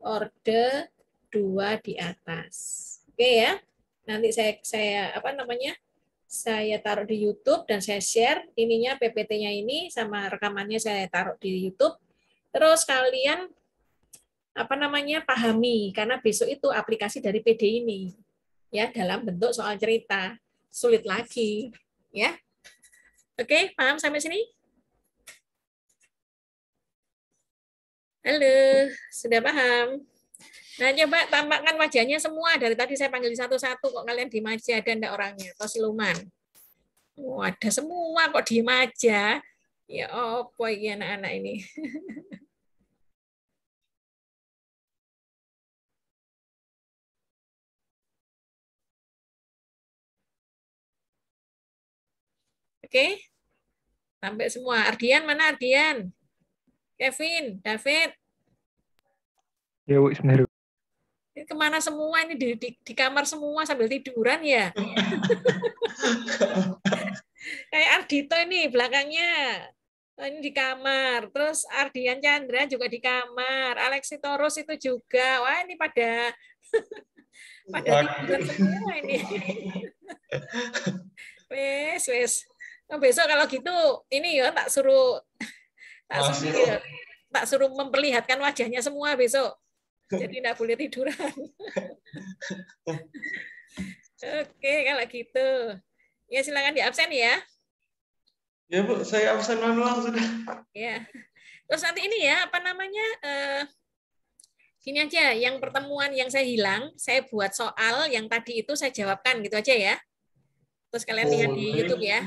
orde 2 di atas. Oke ya. Nanti saya saya taruh di YouTube dan saya share ininya PPT-nya ini sama rekamannya saya taruh di YouTube. Terus kalian pahami karena besok itu aplikasi dari PD ini ya dalam bentuk soal cerita. Sulit lagi ya. Oke, paham sampai sini? Halo, sudah paham? Nah, coba tampakkan wajahnya semua. Dari tadi saya panggil satu-satu, kok kalian diem aja, ada enggak orangnya? Atau siluman? Oh, ada semua, kok diem aja? Ya, opo ini anak-anak ini. Oke? Sampai semua. Ardian, mana Ardian? Kevin, David. Ya, Bu, sebenarnya. Ini kemana semua? Ini di kamar semua sambil tiduran ya? Kayak Ardito ini belakangnya. Ini di kamar. Terus Ardian Chandra juga di kamar. Alexitorus itu juga. Wah, ini pada tiduran semua ini. Wes. Nah, besok kalau gitu ini ya tak suruh memperlihatkan wajahnya semua besok. Jadi tidak boleh tiduran. Oke, kalau gitu. Ya silakan di absen ya. Ya Bu, saya absen manual sudah. Ya. Terus nanti ini ya, gini aja, yang pertemuan yang saya hilang, saya buat soal yang tadi itu saya jawabkan gitu aja ya. Terus kalian lihat di YouTube ya.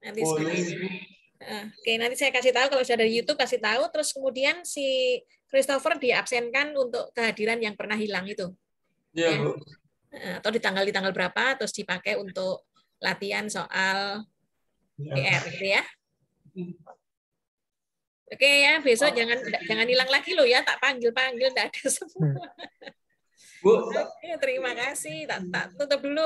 Nanti oke, nanti saya kasih tahu kalau sudah dari YouTube kasih tahu. Terus kemudian si Christopher diabsenkan untuk kehadiran yang pernah hilang itu. Ya, Bu. Atau di tanggal berapa terus dipakai untuk latihan soal PR gitu ya. Oke ya, besok jangan hilang lagi loh ya, tak panggil enggak ada semua. Bu. Oke, terima kasih. Tak tutup dulu.